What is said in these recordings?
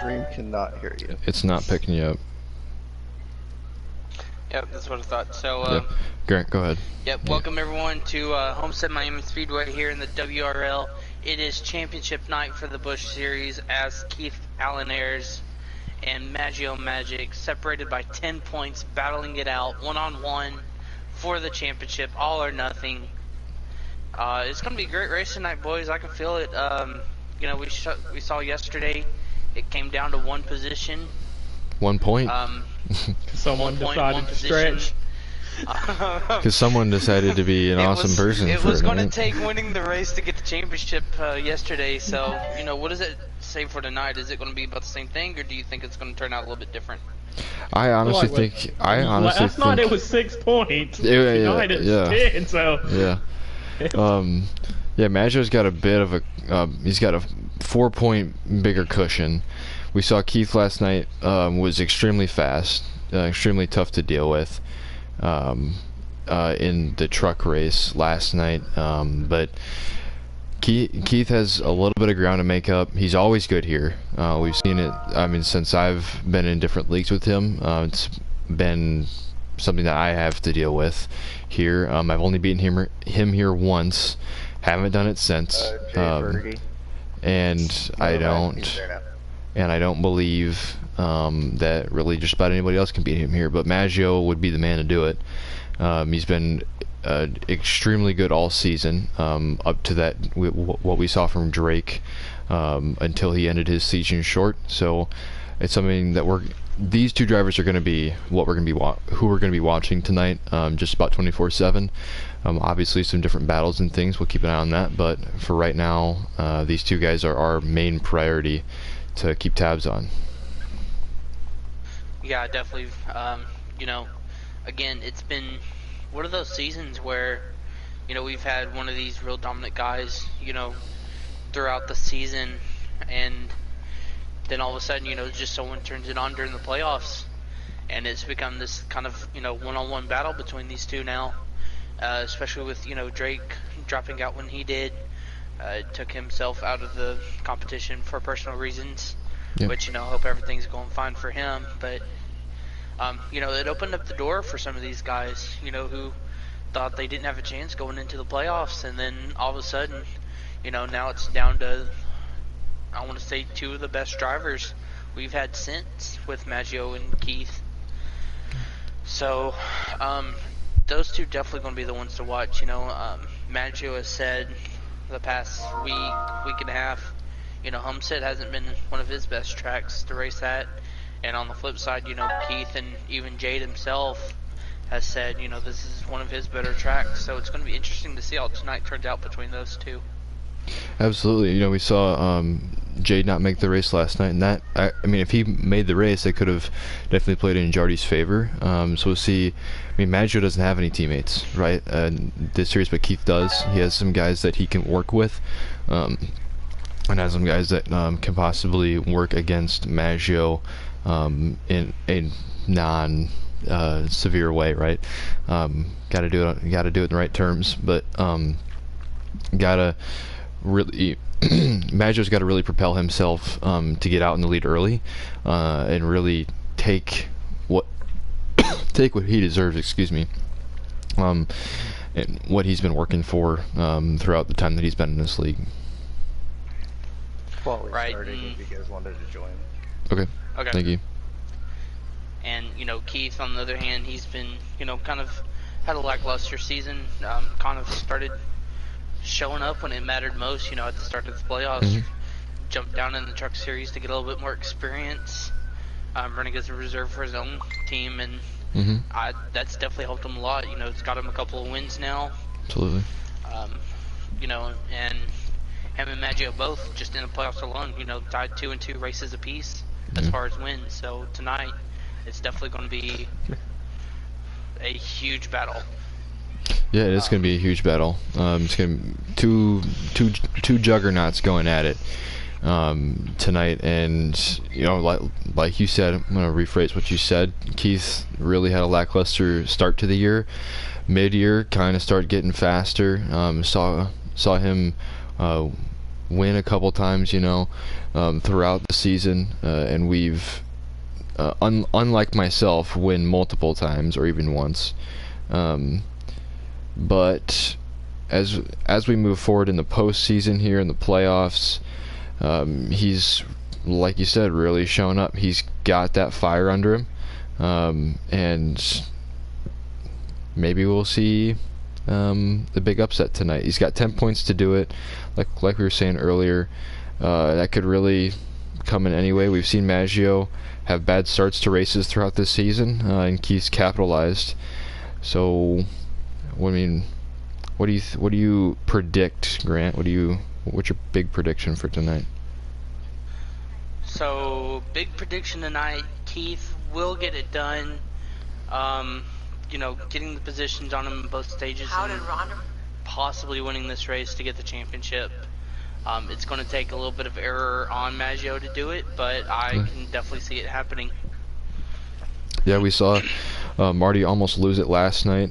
stream cannot hear you. It's not picking you up. Yep, that's what I thought. So, Yep. Grant, go ahead. Yep, welcome everyone to Homestead Miami Speedway here in the WRL. It is championship night for the Busch Series as Keith Allanares and Maggio Magic separated by 10 points, battling it out one-on-one for the championship, all or nothing. It's going to be a great race tonight, boys. I can feel it. You know, we saw yesterday it came down to one position. 1 point? Someone decided to stretch. Because someone decided to be an awesome person. It was going to take winning the race to get the championship yesterday. So, you know, what does it say for tonight? Is it going to be about the same thing, or do you think it's going to turn out a little bit different? I honestly think. Last night it was 6 points. Tonight it's 10. So yeah, Maggio's got a bit of a. He's got a 4-point bigger cushion. We saw Keith last night was extremely fast, extremely tough to deal with in the truck race last night. But Keith has a little bit of ground to make up. He's always good here. We've seen it, I mean, since I've been in different leagues with him. It's been something that I have to deal with here. I've only beaten him here once. Haven't done it since. And I don't believe that really just about anybody else can beat him here, but Maggio would be the man to do it. He's been extremely good all season, up to that what we saw from Drake until he ended his season short. So it's something that these two drivers are going to be who we're going to be watching tonight, just about 24/7. Obviously some different battles and things, we'll keep an eye on that, but for right now these two guys are our main priority to keep tabs on. Yeah, definitely. You know, again, it's been one of those seasons where, you know, we've had one of these real dominant guys, you know, throughout the season, and then all of a sudden, you know, just someone turns it on during the playoffs, and it's become this kind of, you know, one-on-one battle between these two now, especially with, you know, Drake dropping out when he did. Took himself out of the competition for personal reasons, which, you know, hope everything's going fine for him. But, you know, it opened up the door for some of these guys, you know, who thought they didn't have a chance going into the playoffs. And then all of a sudden, you know, now it's down to, I want to say, two of the best drivers we've had since with Maggio and Keith. So, those two definitely going to be the ones to watch. You know, Maggio has said the past week and a half, you know, Homestead hasn't been one of his best tracks to race at, and on the flip side, you know, Keith and even Jade himself has said, you know, this is one of his better tracks. So it's going to be interesting to see how tonight turns out between those two. Absolutely. You know, we saw Jade not make the race last night, and that, I mean, if he made the race, it could have definitely played in Jardy's favor. So we'll see. I mean, Maggio doesn't have any teammates, right, this series, but Keith does. He has some guys that he can work with, and has some guys that can possibly work against Maggio in a non-severe way, right? Got to do it in the right terms, but gotta really Maggio's got to really propel himself to get out in the lead early, and really take what he deserves, excuse me, and what he's been working for throughout the time that he's been in this league. Well, we Right. started if you guys wanted to join. Okay. Thank you. And, you know, Keith, on the other hand, he's been, you know, kind of had a lackluster season, kind of started showing up when it mattered most, you know, at the start of the playoffs. Jumped down in the truck series to get a little bit more experience, running as a reserve for his own team, and that's definitely helped him a lot. You know, it's got him a couple of wins now. Absolutely. You know, and him and Maggio both, just in the playoffs alone, you know, tied 2-2 races apiece as far as wins. So tonight, it's definitely going to be a huge battle. Yeah, it's going to be a huge battle. It's going to be two juggernauts going at it tonight, and you know, like you said, I'm going to rephrase what you said. Keith really had a lackluster start to the year. Mid-year, kind of started getting faster. Saw him win a couple times, you know, throughout the season, and we've, unlike myself, win multiple times or even once. But as we move forward in the postseason here in the playoffs, he's, like you said, really shown up. He's got that fire under him, and maybe we'll see the big upset tonight. He's got 10 points to do it, like we were saying earlier. That could really come in any way. We've seen Maggio have bad starts to races throughout this season, and Keith's capitalized. So, I mean, what do you predict, Grant? What's your big prediction for tonight? So, big prediction tonight, Keith will get it done. You know, getting the positions on him in both stages and possibly winning this race to get the championship. It's going to take a little bit of error on Maggio to do it, but I can definitely see it happening. Yeah, we saw Marty almost lose it last night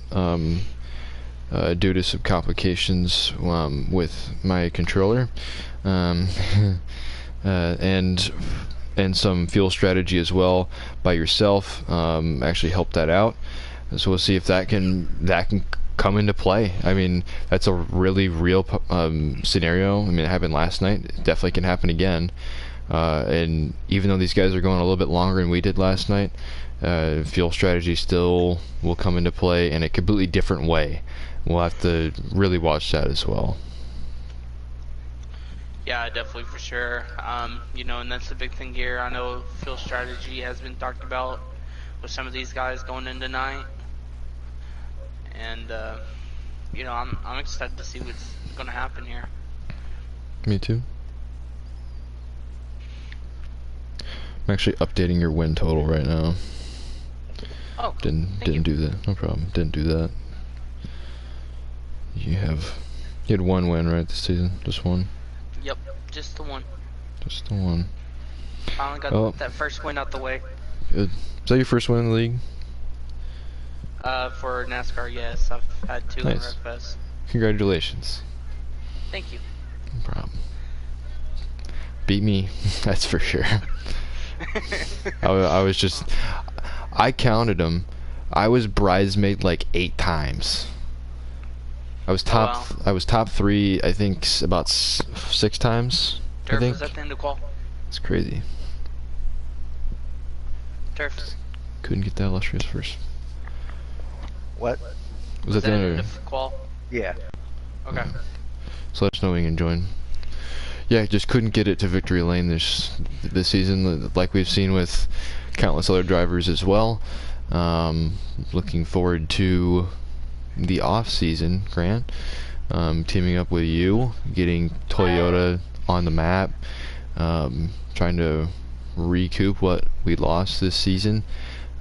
due to some complications with my controller, and some fuel strategy as well by yourself actually helped that out. So we'll see if that can come into play. I mean, that's a really real scenario. I mean, it happened last night. It definitely can happen again. And even though these guys are going a little bit longer than we did last night, fuel strategy still will come into play in a completely different way. We'll have to really watch that as well. Yeah, definitely, for sure. You know, and that's the big thing here. I know fuel strategy has been talked about with some of these guys going in tonight. And, you know, I'm excited to see what's going to happen here. Me too. I'm actually updating your win total right now. Oh, didn't do that. No problem. Didn't do that. You had one win, right, this season? Just one? Yep, just the one. Just the one. Finally got that first win out the way. Good. Is that your first win in the league? For NASCAR, yes. I've had 2 in Wreckfest. Congratulations. Thank you. No problem. Beat me, that's for sure. I was just... I counted them. I was bridesmaid like 8 times. I was top. I was top 3. I think about 6 times. Turf, I think. was that the end of qual? It's crazy. Turf. Couldn't get that illustrious first. What? Was that the end of qual? Yeah. Okay. So let us know when you can join. Yeah, just couldn't get it to victory lane this season, like we've seen with countless other drivers as well. Looking forward to the off season, Grant. Teaming up with you, getting Toyota on the map, trying to recoup what we lost this season,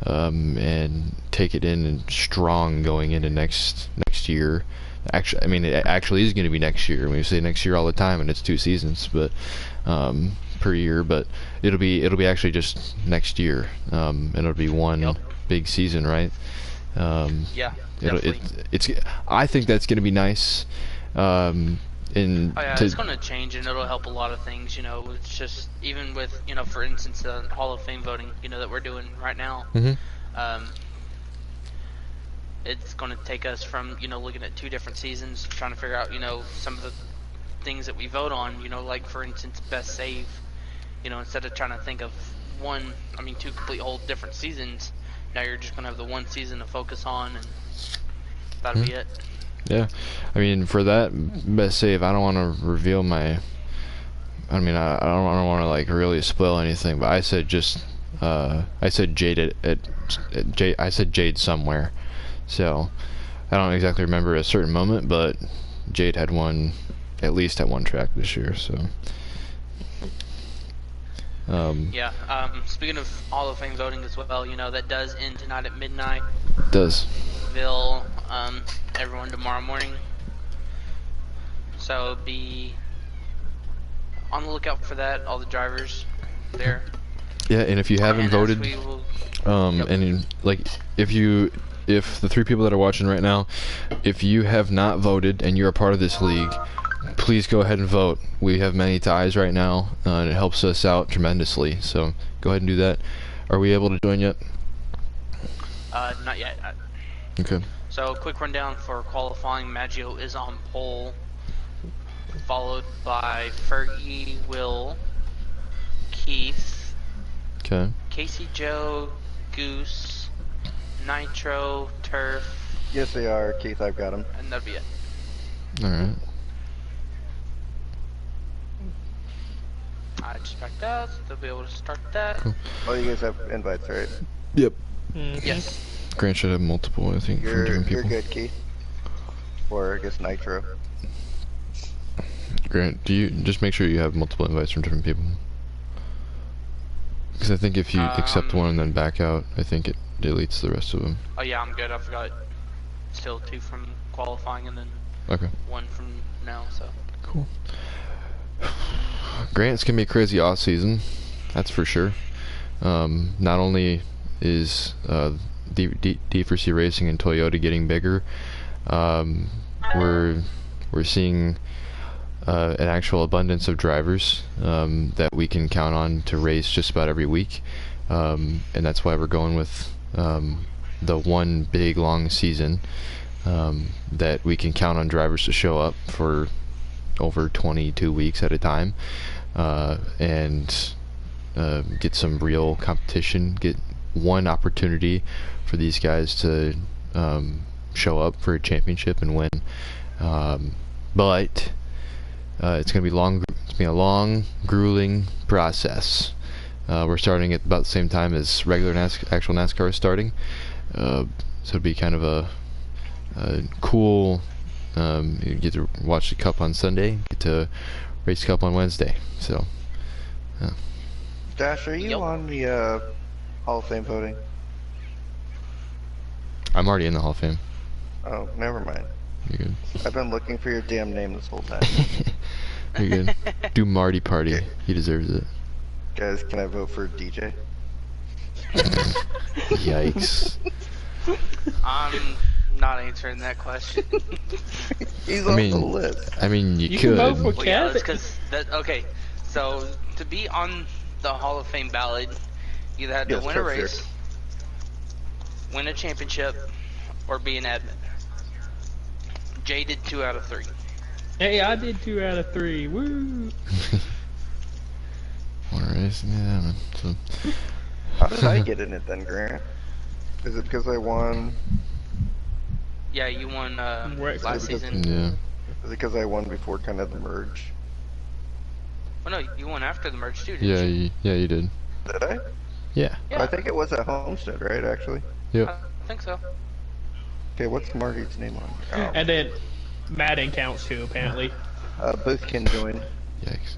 and take it in and strong going into next year. Actually, I mean, it actually is going to be next year. We say next year all the time, and it's 2 seasons, but per year. But it'll be actually just next year, and it'll be one big season, right? Yeah, definitely. I think that's going to be nice. It's going to change, and it'll help a lot of things. You know, it's just even with, you know, for instance, the Hall of Fame voting, you know, that we're doing right now. Mm-hmm. It's going to take us from, you know, looking at 2 different seasons, trying to figure out, you know, some of the things that we vote on. You know, like for instance, best save. You know, instead of trying to think of 2 complete whole different seasons. Now you're just going to have the one season to focus on, and that'll be it. Yeah, I mean, for that best save, I don't want to reveal my. I mean, I don't want to like really spoil anything, but I said Jade I said Jade somewhere, so I don't exactly remember a certain moment, but Jade had won at least at one track this year, so. Speaking of Hall of Fame voting as well, you know, that does end tonight at midnight. It does. Bill, everyone tomorrow morning. So be on the lookout for that, all the drivers there. Yeah, and if you haven't voted, and like if the 3 people that are watching right now, if you have not voted and you're a part of this league, please go ahead and vote. We have many ties right now, and it helps us out tremendously. So go ahead and do that. Are we able to join yet? Not yet. Okay. So, quick rundown for qualifying. Maggio is on pole, followed by Fergie, Will, Keith, Okay. Casey, Joe, Goose, Nitro, Turf. Yes, they are. Keith, I've got them. And that'll be it. Alright. I just backed out, so they'll be able to start that. Cool. Oh, you guys have invites, right? Yep. Yes. Grant should have multiple, I think, from different people. You're good, Keith. Or, I guess, Nitro. Grant, do you just make sure you have multiple invites from different people? Because I think if you accept one and then back out, I think it deletes the rest of them. Oh yeah, I'm good. I forgot. Still 2 from qualifying and then Okay. 1 from now, so. Cool. Grant's gonna be a crazy off season, that's for sure. Not only is D4C Racing and Toyota getting bigger, we're seeing an actual abundance of drivers that we can count on to race just about every week, and that's why we're going with the one big long season that we can count on drivers to show up for over 22 weeks at a time, and get some real competition, get one opportunity for these guys to show up for a championship and win. But it's going to be long. It's been a long, grueling process. We're starting at about the same time as regular actual NASCAR is starting, so it'll be kind of a cool. You get to watch the Cup on Sunday, get to race Cup on Wednesday. So, yeah. Dash, are you on the Hall of Fame voting? I'm already in the Hall of Fame. Oh, never mind. You're good. I've been looking for your damn name this whole time. You're good. Do Marty party. Okay. He deserves it. Guys, can I vote for DJ? Yikes. I'm not answering that question. He's on the list. I mean, you can could. vote for Well, yeah, Kevin. that's because okay. So to be on the Hall of Fame ballot, you either had to win a race, win a championship, or be an admin. Jay did 2 out of 3. Hey, I did 2 out of 3. Woo! Wanna race? Yeah, man. So. How did I get in it then, Grant? Is it because I won? Yeah, you won last season. Yeah. Is it because I won before kind of the merge? Oh no, you won after the merge too, didn't Yeah, you? yeah, you did. Did I? Yeah. Yeah. I think it was at Homestead, right, actually? Yep. I think so. Okay, what's Marty's name on? Oh. And then Madden counts too, apparently. Both can join. Yikes.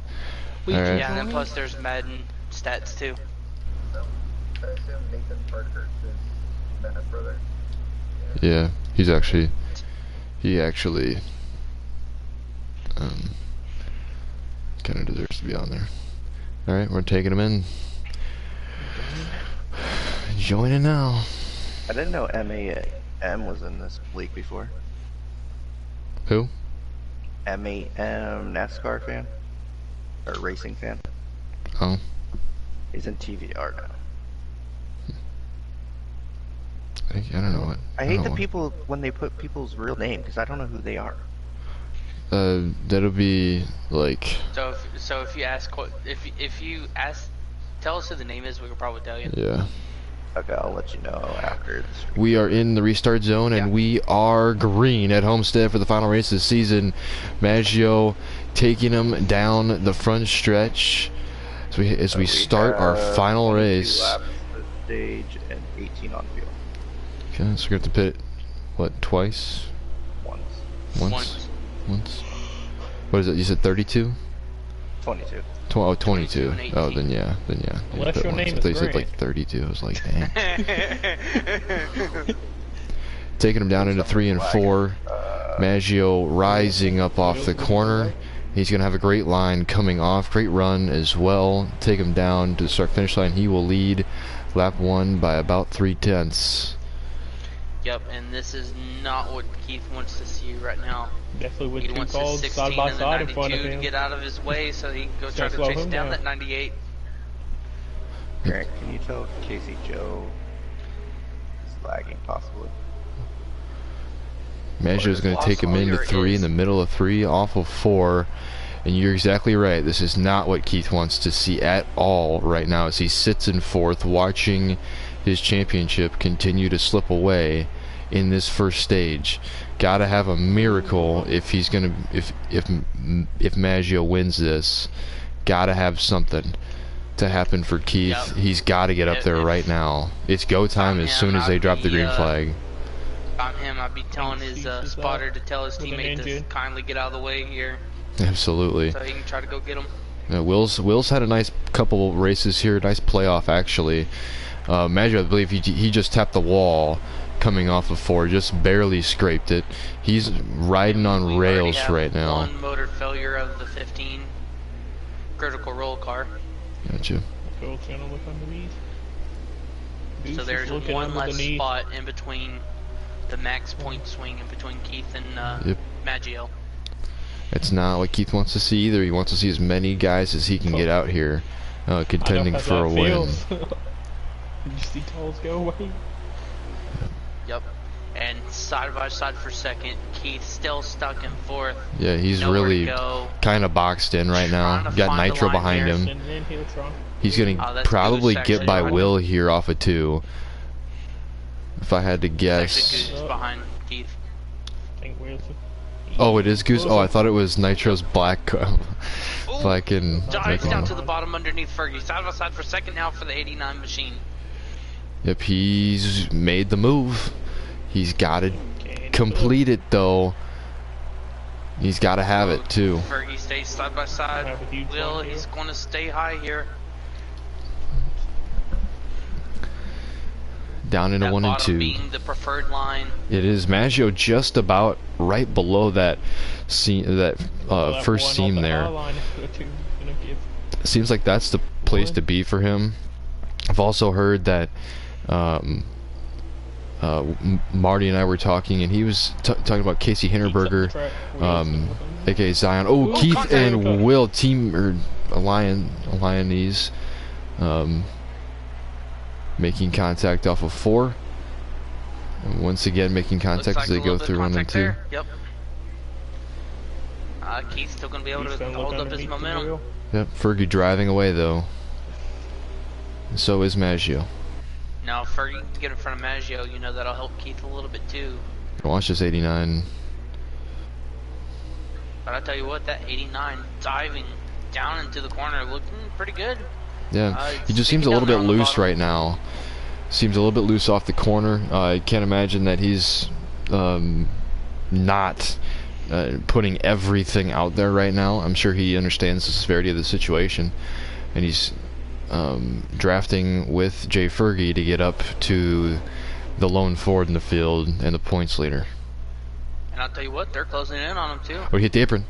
Yeah, and then plus there's Madden stats too. I assume Nathan Parkhurst is Matt's brother. Yeah, he actually kind of deserves to be on there. Alright, we're taking him in. Joining now. I didn't know MAM was in this league before. Who? MAM NASCAR fan? Or racing fan? Oh. He's in TVR now. I don't know what. I hate the people when they put people's real name because I don't know who they are. That'll be like. So if you ask tell us who the name is, we could probably tell you. Yeah. Okay, I'll let you know after this. We are in the restart zone, and we are green at Homestead for the final race of the season. Maggio taking them down the front stretch as we start our final race. Laps the stage and 18 on field. Okay, so we're going to pit, what, twice? Once. Once? What is it, you said 32? 22. 22. Oh, then yeah. Unless your name I is thought you said Grant. like 32. I was like, dang. Taking him down into 3 and 4. Maggio rising up off the corner. He's going to have a great line coming off. Great run as well. Take him down to the start-finish line. He will lead lap 1 by about 3/10. Yep, and this is not what Keith wants to see right now. Definitely with He two wants his calls 16 side by and the side in front of 92 to him. get out of his way so he can go try to slow chase him down down. that 98. Grant, can you tell if Casey Joe is lagging possibly? Maggio's going to take him into 3 in the middle of 3 off of 4. And you're exactly right. This is not what Keith wants to see at all right now as he sits in 4th watching his championship continue to slip away in this first stage. Gotta have a miracle if he's gonna if Maggio wins this. Gotta have something to happen for Keith. Yep. He's got to get up there right now. It's go time as soon as they drop the green flag. If I'm him, I'd be telling his spotter to tell his teammate to kindly get out of the way here. Absolutely. So he can try to go get him. Yeah, Will's had a nice couple races here, nice playoff actually. Maggio, I believe he just tapped the wall coming off of 4, just barely scraped it. He's riding on rails right now. One motor failure of the 15 critical roll car. Gotcha. So there's one less spot in between the max point swing in between Keith and Maggio. It's not what Keith wants to see either. He wants to see as many guys as he can get out here contending for a win. Did you see Tolls go away? Yep. And side by side for second. Keith still stuck in 4th. Yeah, he's really kind of boxed in right now. Got Nitro behind him. He's going to probably get by Will here off of 2. If I had to guess. Goose behind Keith. Oh, it is Goose? Oh, I thought it was Nitro's black. Black and. Dives down to the bottom underneath Fergie. Side by side for second now for the 89 machine. Yep, he's made the move. He's got to complete it though. He's got to have it too. Fergie stays side by side. Will, he's going to stay high here. Down into 1 and 2. Being the preferred line. It is Maggio just about right below that seam, first seam there. Seems like that's the place to be for him. I've also heard that Marty and I were talking, and he was talking about Casey Hinterberger, aka Zion. Oh, Keith and Will team or Allianese. Making contact off of 4. And once again, making contact as they go through 1 and 2. Yep. Keith's still going to be able to hold up his momentum. Yep, Fergie driving away though. And so is Maggio. Now, if Fergie can get in front of Maggio, you know that'll help Keith a little bit too. Watch this 89. But I tell you what, that 89 diving down into the corner looking pretty good. Yeah, he just seems a little bit loose right now. Seems a little bit loose off the corner. I can't imagine that he's not putting everything out there right now. I'm sure he understands the severity of the situation, and he's drafting with Jay Fergie to get up to the lone Ford in the field and the points leader. And I'll tell you what, they're closing in on him too. Oh, he hit the apron.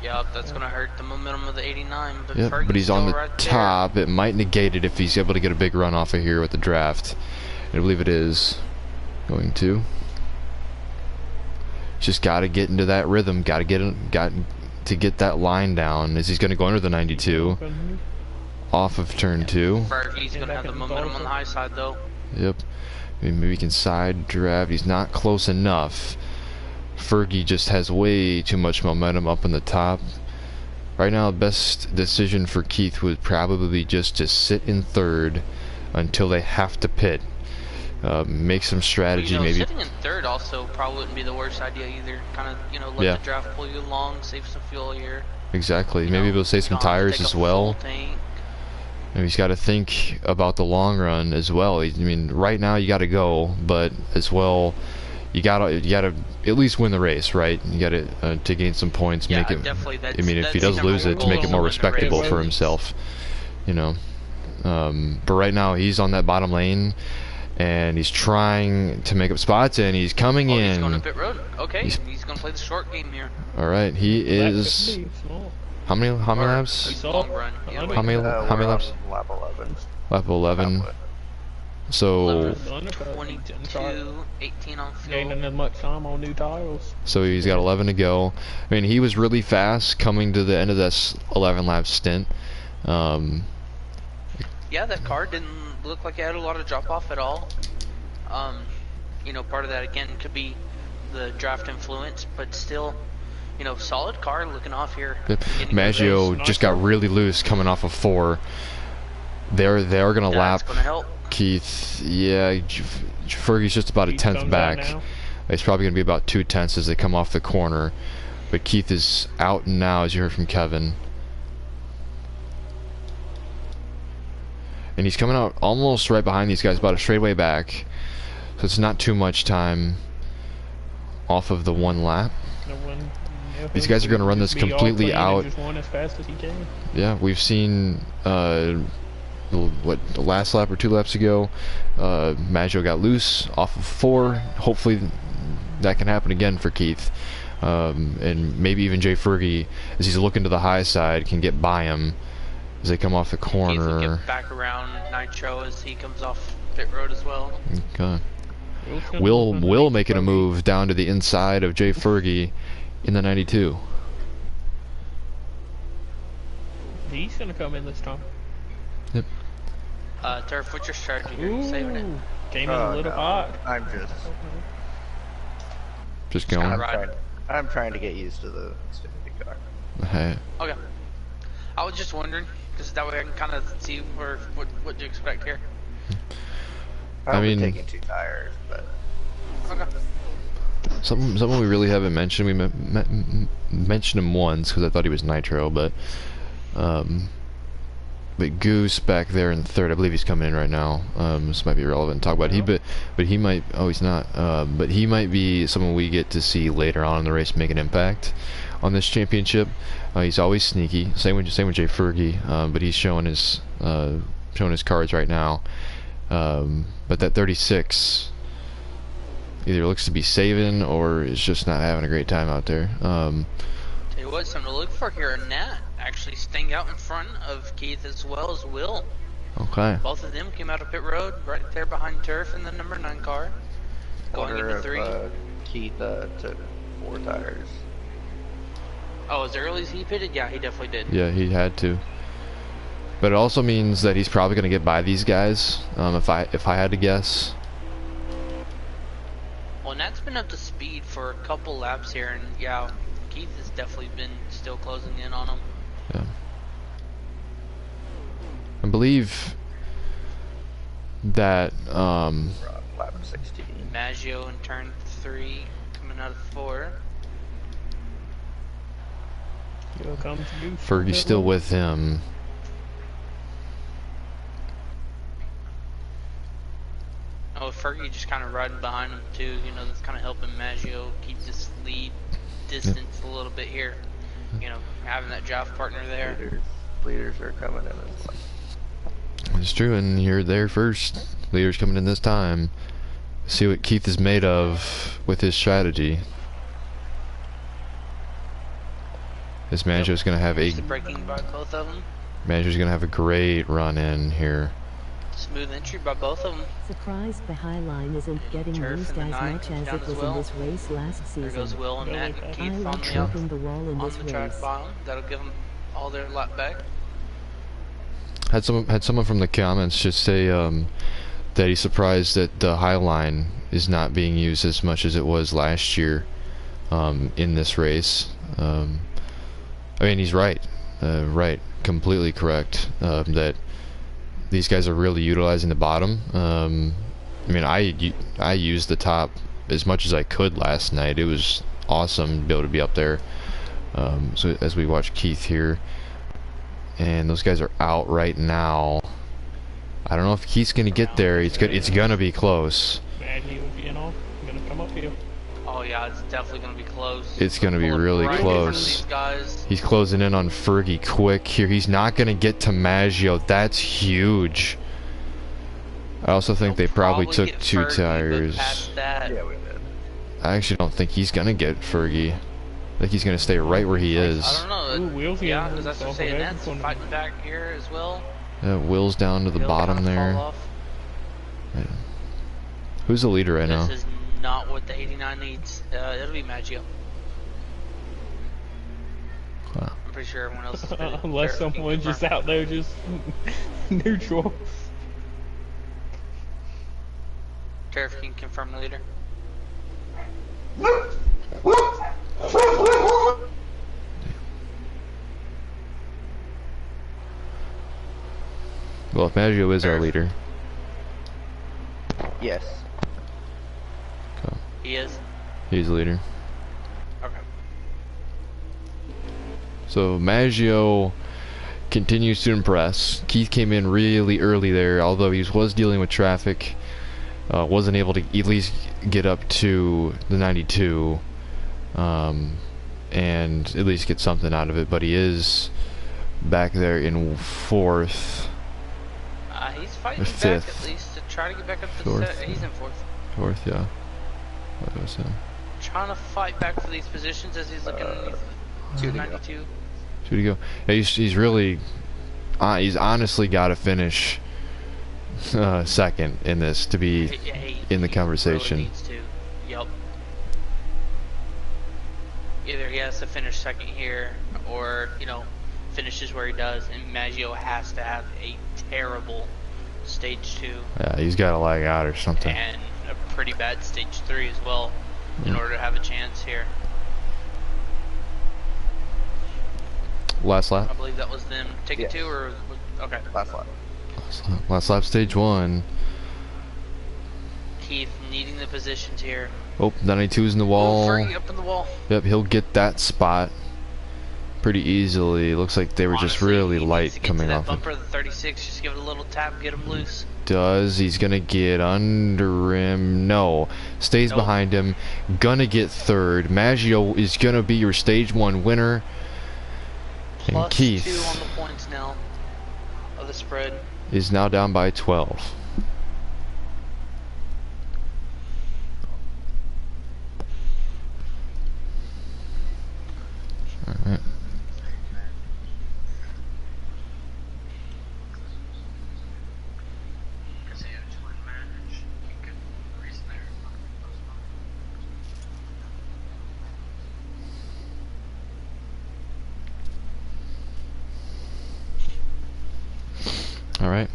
Yep, that's going to hurt the momentum of the 89. But, yep, but he's on the top. It might negate it if he's able to get a big run off of here with the draft. I believe it is going to. Just got to get into that rhythm. Got to get that line down as he's going to go under the 92 off of turn 2. Fergie's going to have the momentum on the high side though. Yep. Maybe he can side draft. He's not close enough. Fergie just has way too much momentum up in the top. Right now, the best decision for Keith would probably be just to sit in 3rd until they have to pit. Make some strategy, maybe. Sitting in 3rd also probably wouldn't be the worst idea either. Kind of, let the draft pull you along, save some fuel here. Exactly. Maybe able to save some tires as well. And he's got to think about the long run as well. I mean, right now you got to go, but as well, you gotta at least win the race, right? You gotta to gain some points, make it. I mean, if he does lose it, to make it more respectable for himself, you know. But right now he's on that bottom lane, and he's trying to make up spots, and he's coming in. He's going to pit road. Okay, he's going to play the short game here. All right, he is. How many laps? Long run. How many laps? Lap 11. Lap 11. So 22, 18 on fuel. Gaining as much time on new tires. So he's got 11 to go. I mean, he was really fast coming to the end of this 11 lap stint. Yeah, that car didn't look like it had a lot of drop off at all. You know, part of that again could be the draft influence, but still, you know, solid car looking off here. Maggio just got really loose coming off of 4. They're gonna lap gonna help. Keith. Yeah, Fergie's just about a tenth back. It's probably gonna be about 2 tenths as they come off the corner. But Keith is out now, as you heard from Kevin. And he's coming out almost right behind these guys, about a straightaway back. So it's not too much time off of the 1 lap. These guys are going to run this completely out. Yeah, we've seen the last lap or 2 laps ago, Maggio got loose off of 4. Hopefully that can happen again for Keith. And maybe even Jay Fergie, as he's looking to the high side, can get by him as they come off the corner. Keith will get back around Nitro as he comes off pit road as well. Okay. Will making a move down to the inside of Jay Fergie in the 92. He's gonna come in this time. Yep. Turf, what's your strategy here? You saving it? Came in a little hot. I'm just going. I'm trying to get used to the Xfinity car. Hey. Okay. I was just wondering, because that way I can kind of see what to expect here. I mean, taking 2 tires, but okay. Someone we really haven't mentioned. We mentioned him once because I thought he was Nitro, but Goose back there in 3rd, I believe he's coming in right now. This might be relevant to talk about. But he might. Oh, he's not. But he might be someone we get to see later on in the race make an impact on this championship. He's always sneaky. Same with Jay Fergie. But he's showing his cards right now. But that 36 either looks to be saving or is just not having a great time out there. Tell you what, something to look for here. Nat actually staying out in front of Keith as well as Will. Okay. Both of them came out of pit road right there behind Turf in the number 9 car. Going into 3. Keith took 4 tires. Oh, as early as he pitted? Yeah, he definitely did. Yeah, he had to. But it also means that he's probably going to get by these guys, if I had to guess. Well, Nat's been up to speed for a couple laps here, and yeah, Keith has definitely been still closing in on him. Yeah. I believe that lap 16. Maggio in turn 3, coming out of 4. Fergie's still with him. Oh, Fergie just kind of riding behind him too. You know, that's kind of helping Maggio keep this lead distance a little bit here. You know, having that draft partner there. Leaders are coming in. It's true, and you're there first. Leaders coming in this time. See what Keith is made of with his strategy. This Maggio's going to have breaking by both of them. Maggio's going to have a great run in here. Smooth entry by both of them. Surprised the high line isn't getting used as much as it was in this race last season. There goes Will and Nat and Keith on the track bottom. That'll give them all their lap back. Had someone from the comments just say that he's surprised that the high line is not being used as much as it was last year in this race. I mean, he's right. Completely correct. That these guys are really utilizing the bottom. I mean, I used the top as much as I could last night. It was awesome to be able to be up there. So as we watch Keith here, and those guys are out right now. I don't know if Keith's gonna get there. It's gonna be close. Gonna come up here. Oh yeah, it's definitely gonna be close. It's gonna be really close. He's closing in on Fergie quick here. He's not gonna get to Maggio. That's huge. I also think they probably took 2 tires. Yeah, we did. I actually don't think he's gonna get Fergie. I think he's gonna stay right where he is. I don't know. Yeah, because that's what I'm saying. That's fighting back here as well. Will's down to the bottom there. Right. Who's the leader right now? This is not what the 89 needs. It'll be Maggio. Wow. I'm pretty sure everyone else is good. Unless someone's just out there just neutral. Tariff can confirm the leader. Well, if Maggio is our leader. Yes. Okay. He is? He's the leader. Okay. So Maggio continues to impress. Keith came in really early there, although he was dealing with traffic. Wasn't able to at least get up to the 92 and at least get something out of it, but he is back there in 4th. He's fighting Fifth. back at least to try to get back up to Fourth. He's in 4th. 4th, yeah. That was him. Trying to fight back for these positions as he's looking underneath 292. 2 to go. Yeah, he's really he's honestly got to finish second in this to be in the conversation. Really needs to. Yep. Either he has to finish second here, or finishes where he does, and Maggio has to have a terrible stage 2. Yeah, he's got to lag out or something. And a pretty bad stage 3 as well, in order to have a chance here. Last lap? I believe that was them taking 2, or okay. Last lap. Last lap, stage 1. Keith needing the positions here. Oh, 92's in the wall. Free up in the wall. Yep, he'll get that spot pretty easily. Looks like they were just really light coming off. Bumper, the 36, just give it a little tap, get him loose. He's gonna get under him. No, stays behind him. Gonna get 3rd. Maggio is gonna be your stage 1 winner. And Plus Keith 2 on the points now of the spread. Is now down by 12. All right. All right.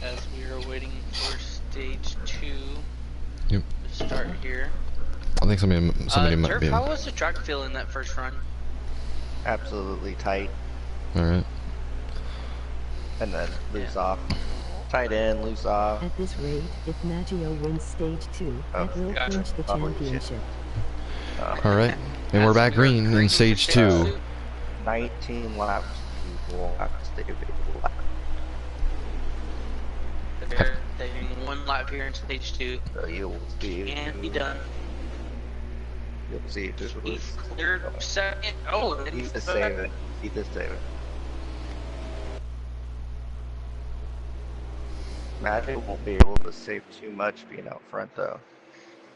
As we are waiting for stage 2 Yep. to start here. I think somebody might Turf, be. how was the track feel in that first run? Absolutely tight. All right. And then loose off. Tight in, loose off. At this rate, if Maggio wins stage 2, that will clinch the championship. All right. And we're back green in stage 2. 19 laps. You will have to stay available. They're taking 1 lap here in stage 2. So you'll see. And be done. You'll see if this was. He's cleared second. Oh, and He's he's to save it. He's to save it. Maggio won't be able to save too much being out front though.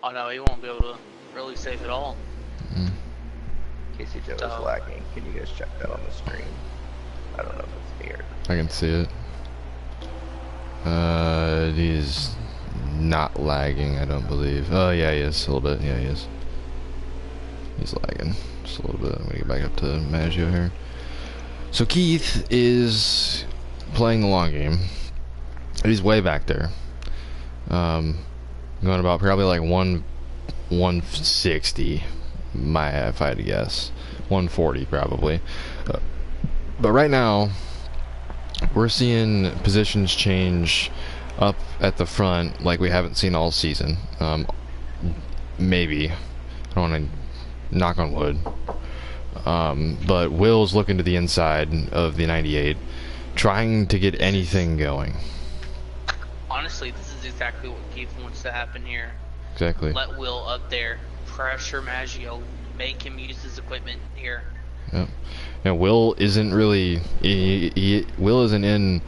Oh no, he won't be able to really save it all. Casey Joe is lagging. Can you guys check that on the screen? I don't know if it's here. I can see it. He's not lagging, I don't believe. Oh yeah, he is a little bit. Yeah, he is. He's lagging just a little bit. I'm gonna get back up to Maggio here. So Keith is playing the long game. He's way back there. Going about probably like 160, if I had to guess. 140 probably. But right now, we're seeing positions change up at the front like we haven't seen all season. Maybe. I don't want to knock on wood. But Will's looking to the inside of the 98, trying to get anything going. Honestly, this is exactly what Keith wants to happen here. Exactly. Let Will up there, pressure Maggio, make him use his equipment here. Yep. And Will isn't really. Will isn't in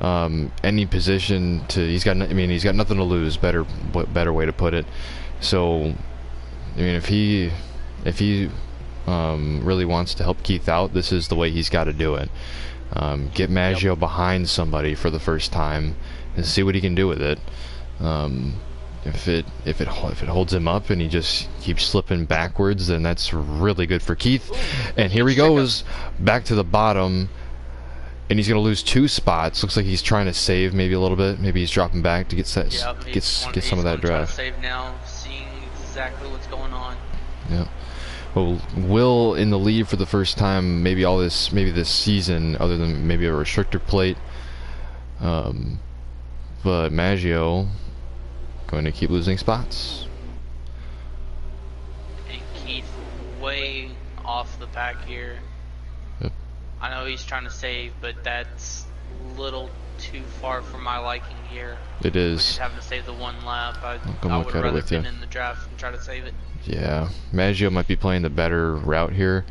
any position to. He's got nothing to lose. Better way to put it. So, I mean, if he really wants to help Keith out, this is the way he's got to do it. Get Maggio behind somebody for the first time and see what he can do with it. If it holds him up and he just keeps slipping backwards, then that's really good for Keith. And here he goes back to the bottom, and he's going to lose 2 spots. Looks like he's trying to save maybe a little bit. Maybe he's dropping back to get get some of that drive. Save now, seeing exactly what's going on. Yeah. Well, Will in the lead for the first time, maybe this season, other than maybe a restrictor plate. But Maggio going to keep losing spots. And Keith way off the pack here. Yep. I know he's trying to save, but that's a little too far for my liking here. It is. We're just having to save the 1 lap. I look would at it rather with you. been in the draft and try to save it. Yeah, Maggio might be playing the better route here.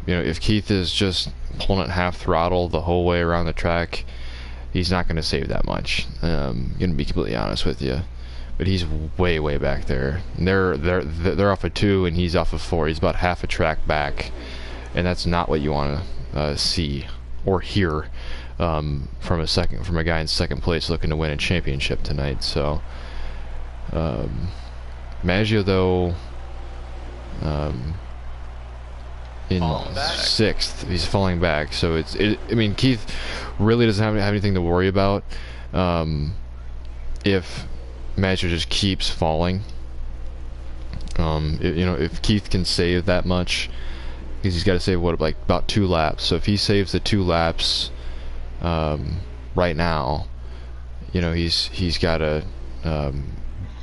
If Keith is just pulling it half throttle the whole way around the track, he's not going to save that much. I'm going to be completely honest with you. But he's way back there. And they're off of 2 and he's off of 4. He's about half a track back, and that's not what you want to see or hear from a guy in second place looking to win a championship tonight. So. Maggio, though, in 6th, he's falling back. So I mean, Keith really doesn't have anything to worry about if Maggio just keeps falling. If Keith can save that much, because he's got to save about 2 laps. So if he saves the 2 laps right now, he's got to.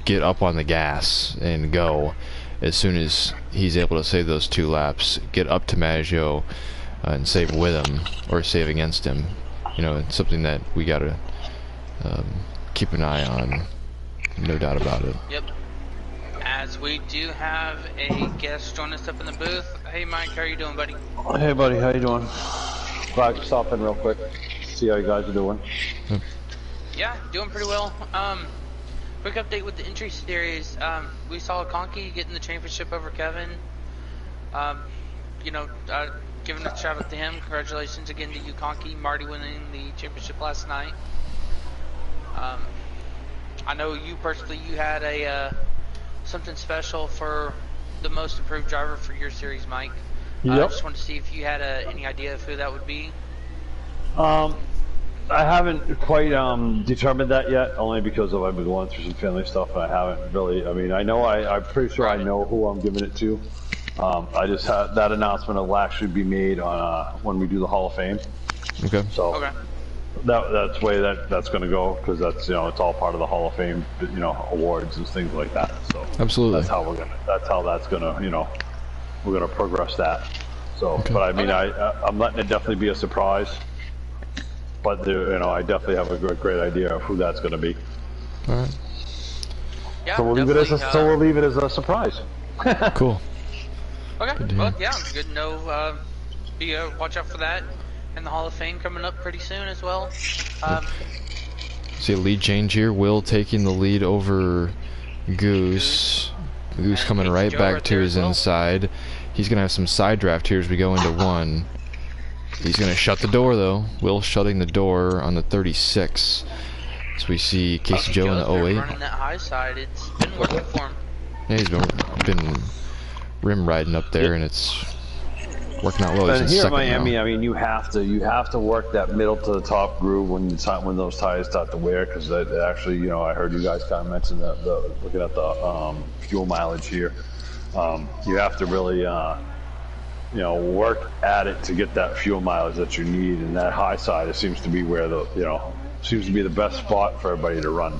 Get up on the gas and go as soon as he's able to save those 2 laps. Get up to Maggio and save with him or save against him. It's something that we got to keep an eye on. No doubt about it. Yep. As we do have a guest join us up in the booth. Hey, Mike, how are you doing, buddy? Hey, buddy, how you doing? Glad to stop in real quick. See how you guys are doing. Yeah, doing pretty well. Quick update with the entry series. We saw Conky getting the championship over Kevin. Giving a shout out to him. Congratulations again to you, Conky. Marty winning the championship last night. I know you personally, you had a something special for the most improved driver for your series, Mike. Yep. I just wanted to see if you had any idea of who that would be. I haven't quite determined that yet, only because I've been going through some family stuff, and I haven't really. I mean, I'm pretty sure I know who I'm giving it to. I just had that announcement will actually be made on when we do the Hall of Fame. Okay. So that's the way that's going to go, because that's it's all part of the Hall of Fame, awards and things like that. So absolutely, that's how that's gonna we're gonna progress that. So, okay. But I mean, I'm letting it definitely be a surprise. But I definitely have a great idea of who that's going to be. All right. Yeah, so we'll leave it as a surprise. Cool. Okay. Well, yeah, good to know. Watch out for that, and the Hall of Fame coming up pretty soon as well. See a lead change here. Will taking the lead over Goose. Goose coming right back to his inside. He's going to have some side draft here as we go into 1. He's going to shut the door, though. Will shutting the door on the 36. So we see Casey Joe in the 08. Running that high side, it's been working for him. Yeah, he's been rim riding up there, and it's working out well. And here in Miami, now. I mean, you have to work that middle to the top groove when those tires start to wear, because actually, I heard you guys kind of mention looking at the fuel mileage here. You have to really. Work at it to get that fuel mileage that you need, and that high side, it seems to be where seems to be the best spot for everybody to run.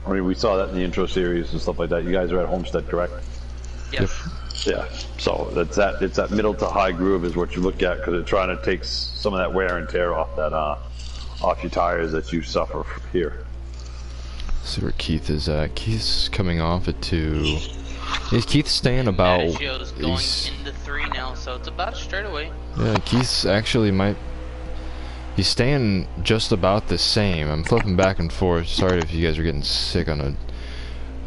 I mean, we saw that in the intro series and stuff like that. You guys are at Homestead, correct? Yes. Yeah. So it's that middle to high groove is what you look at, because it's trying to take some of that wear and tear off your tires that you suffer here. Let's see where Keith is at. Keith's coming off at 2. Is Keith staying about? He's going into 3. 3 now, so it's about a straightaway. Yeah, Keith's actually he's staying just about the same. I'm flipping back and forth. Sorry if you guys are getting sick on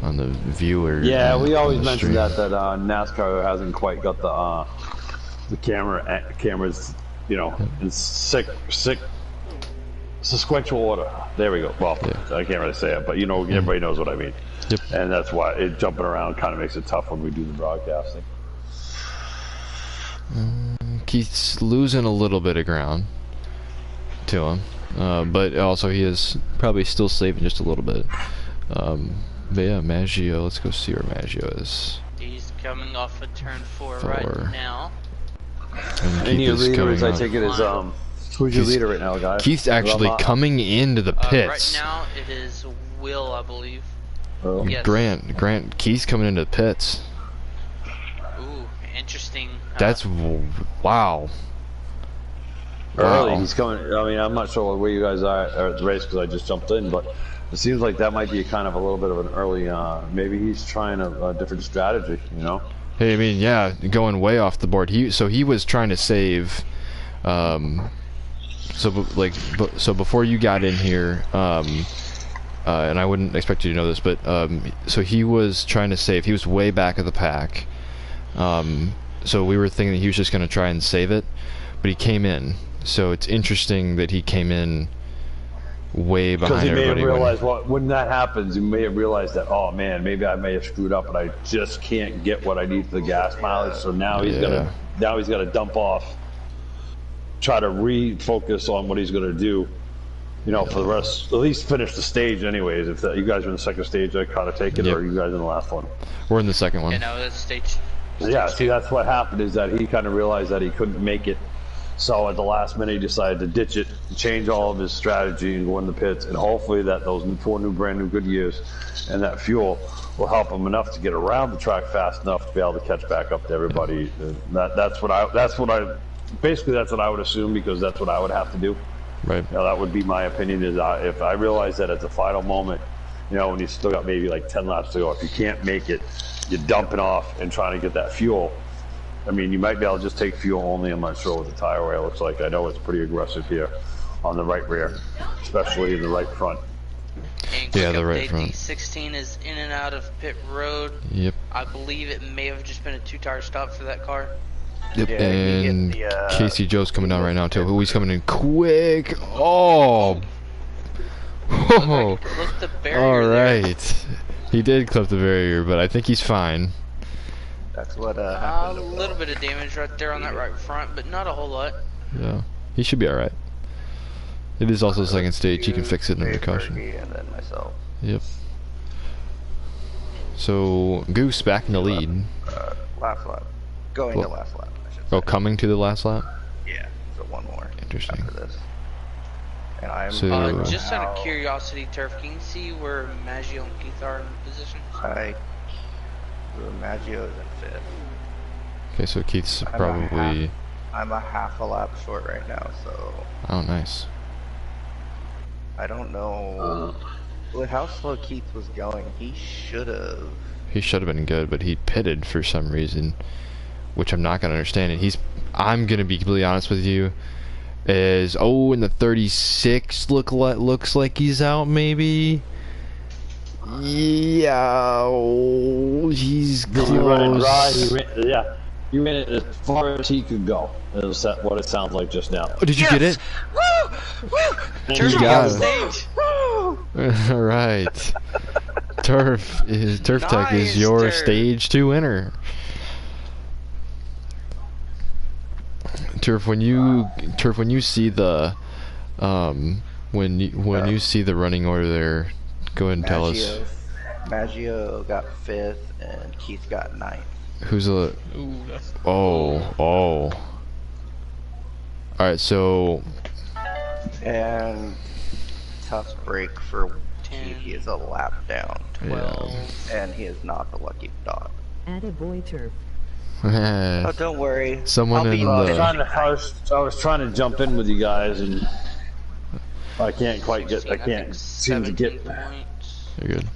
the viewer. Yeah, we always mention that NASCAR hasn't quite got the cameras, you know, in sequential order. There we go. Well, yeah. I can't really say it, but you know, everybody knows what I mean. Yep. And that's why jumping around kind of makes it tough when we do the broadcasting. Keith's losing a little bit of ground to him, but also he is probably still saving just a little bit. But yeah, Maggio, let's go see where Maggio is. He's coming off of turn 4 right now. And your leaders, I take it as who's your leader right now, guys? Keith's actually coming into the pits. Right now it is Will, I believe. Oh. Yes. Grant, Keith's coming into the pits. Ooh, interesting. That's wow. Early, he's coming. I mean, I'm not sure where you guys are at the race because I just jumped in, but it seems like that might be kind of a little bit of an early. Maybe he's trying a different strategy, you know. Hey, I mean, yeah, going way off the board. He was trying to save. So before you got in here, and I wouldn't expect you to know this, but so he was trying to save. He was way back of the pack. So we were thinking that he was just going to try and save it, but he came in. So it's interesting that he came in way behind everybody. Because he may have realized, when that happens, you may have realized that, oh man, maybe I may have screwed up, and I just can't get what I need for the gas mileage. So now he's gonna dump off, try to refocus on what he's gonna do. You know, for the rest, at least finish the stage anyways. If you guys are in the second stage, I kind of take it, or are you guys in the last one? We're in the second one. You know, that's stage. Yeah, see, that's what happened, is that he kind of realized that he couldn't make it. So at the last minute, he decided to ditch it, change all of his strategy, and go in the pits. And hopefully that those 4 brand new Goodyears and that fuel will help him enough to get around the track fast enough to be able to catch back up to everybody. That's what I would assume, because that's what I would have to do. Right. You know, that would be my opinion. Is if I realize that at the final moment, you know, when you still got maybe like 10 laps to go, if you can't make it, you're dumping off and trying to get that fuel. I mean, you might be able to just take fuel only. I'm not sure what the tire wear looks like. I know it's pretty aggressive here on the right rear, especially in the right front. Yeah, the right front. D16 is in and out of pit road. Yep. I believe it may have just been a 2-tire stop for that car. Yep, yeah, and Casey Joe's coming down right now too. He's coming in quick. Oh. Oh. All right. He did clip the barrier, but I think he's fine. That's what a little bit of damage right there on that right front, but not a whole lot. Yeah, he should be all right. It is also the second stage. He can fix it under caution. And then myself. Yep. So Goose back in the lead. Last lap. Going to last lap, I should say. Oh, coming to the last lap? Yeah, so one more. Interesting. After this. And I'm just out of curiosity, Turf, can you see where Maggio and Keith are in positions? Maggio is in 5th. Okay, so Keith's probably... I'm a half a lap short right now, so... Oh, nice. I don't know... with how slow Keith was going, he should have... He should have been good, but he pitted for some reason, which I'm not going to understand. And I'm going to be completely honest with you, is... Oh, and the 36 looks like he's out, maybe? Yeah, he's close. He ran dry. He ran it as far as he could go. Is that what it sounds like just now? Oh, did you get it? Woo! Woo! Turf got it. All right. Turf Tech is your stage 2 winner. Turf, when you see the when you see the running order there, go ahead and tell us. Maggio got 5th and Keith got 9th. Who's a... Oh. Alright, so... And tough break for Keith. He is a lap down. 12. Yeah. And he is not the lucky dog. Attaboy, Turf. Oh, don't worry. Someone in the... I was trying to jump in with you guys, and I can't quite get... I can't seem to get... You're good.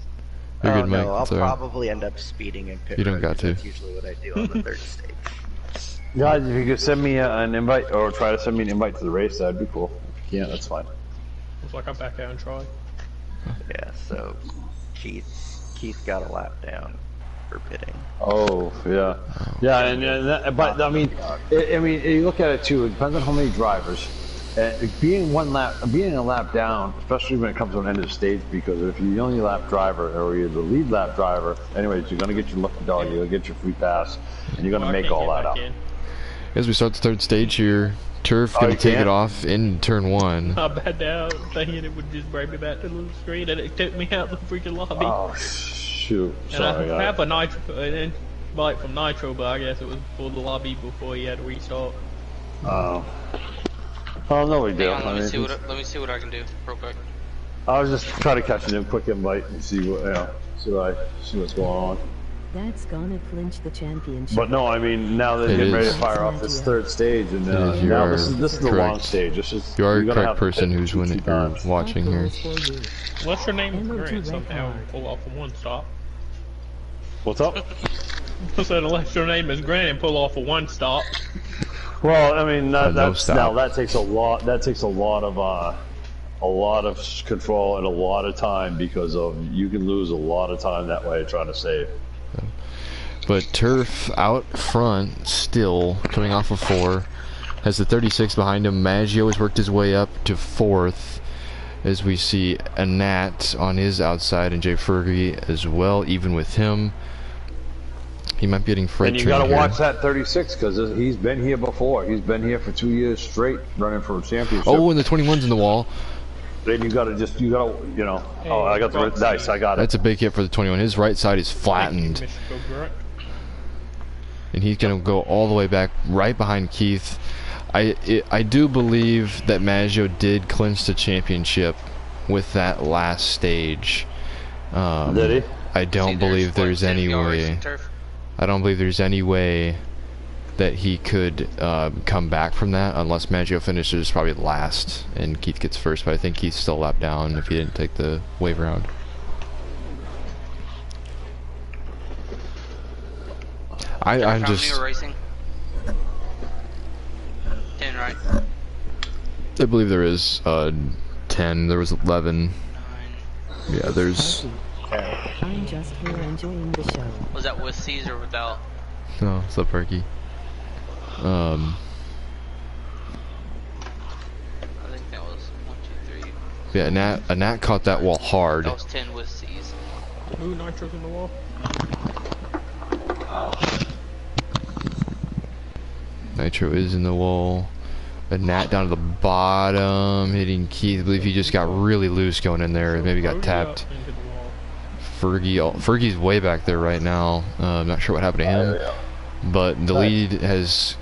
You're good, Mike. No, I'll probably end up speeding in pit. You don't got to. That's usually what I do on the 3rd stage. Guys, if you could send me an invite, or try to send me an invite to the race, that'd be cool. Yeah, that's fine. Looks like I'm back out and try. Yeah, so Keith got a lap down for pitting. Oh, yeah. Yeah, but I mean, you look at it too, it depends on how many drivers. Being a lap down, especially when it comes to an end of the stage, because if you're the only lap driver or you're the lead lap driver, anyways, you're going to get your lucky dog, you're going to get your free pass, and you're going to make all that up. As we start the third stage here, Turf going to take it off in turn 1. I bad down thinking it would just bring me back to the screen, and it took me out the freaking lobby. Oh, shoot. Sorry, and I have a nitro, and then bike from nitro, but I guess it was for the lobby before he had to restart. Oh, no big deal. Let me see what I can do real quick. I was just trying to catch a quick invite and see what, see what's going on. That's gonna clinch the championship. But no, I mean, now they're getting ready to fire off this third stage, and now this is the long stage. It's just, you are the correct person who's winning or watching here. What's your name? Grant somehow pull off a one stop. What's up? I said unless your name is Grant and pull off a one stop. Well, I mean, that takes a lot. That takes a lot of control and a lot of time, because you can lose a lot of time that way trying to save. But Turf out front still, coming off of 4, has the 36 behind him. Maggio has worked his way up to 4th, as we see a Nat on his outside and Jay Fergie as well, even with him. He might be getting freight train. And you got to watch that 36, because he's been here before. He's been here for 2 years straight, running for a championship. Oh, and the 21's in the wall. Then you gotta, Hey, oh, I got the nice, I got it. That's a big hit for the 21. His right side is flattened. And he's gonna go all the way back right behind Keith. I do believe that Maggio did clinch the championship with that last stage. Did he? I don't believe there's any way. I don't believe there's any way that he could come back from that, unless Maggio finishes probably last and Keith gets first. But I think Keith's still a lap down if he didn't take the wave round. I'm just. Iracing? 10, right? I believe there is 10. There was 11. 9. Yeah, there's. I'm just here enjoying the show. Was that with C's or without? No, what's up, Perky? I think that was 1, 2, 3. Yeah, a Nat caught that wall hard. That was 10 with C's. Ooh, nitro's in the wall. Nitro is in the wall. A Nat down to the bottom, hitting Keith. I believe he just got really loose going in there. Maybe got tapped. Fergie's way back there right now. I'm not sure what happened to him. But the lead has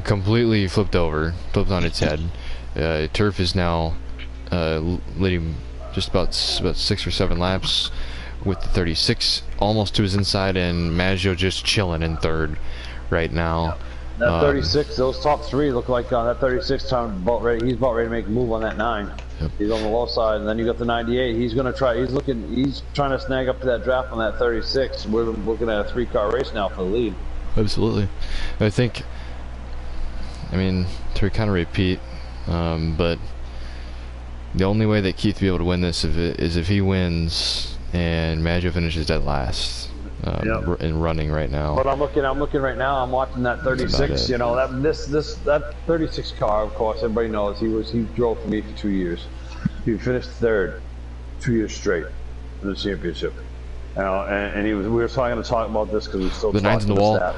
completely flipped on its head. Turf is now leading just about 6 or 7 laps with the 36 almost to his inside, and Maggio just chilling in 3rd right now. That 36, those top 3 look like that 36 time he's about ready to make a move on that 9. Yep. He's on the low side, and then you got the 98. He's trying to snag up to that draft on that 36. We're looking at a 3-car race now for the lead. Absolutely. I mean, to kind of repeat, but the only way that Keith will be able to win this is if he wins and Maggio finishes dead last. In running right now. But I'm looking right now. I'm watching that 36. You know, that 36 car. Of course, everybody knows he drove for me for 2 years. He finished 3rd, 2 years straight in the championship. You know, and we were trying to talk about this because we still talking the wall. That.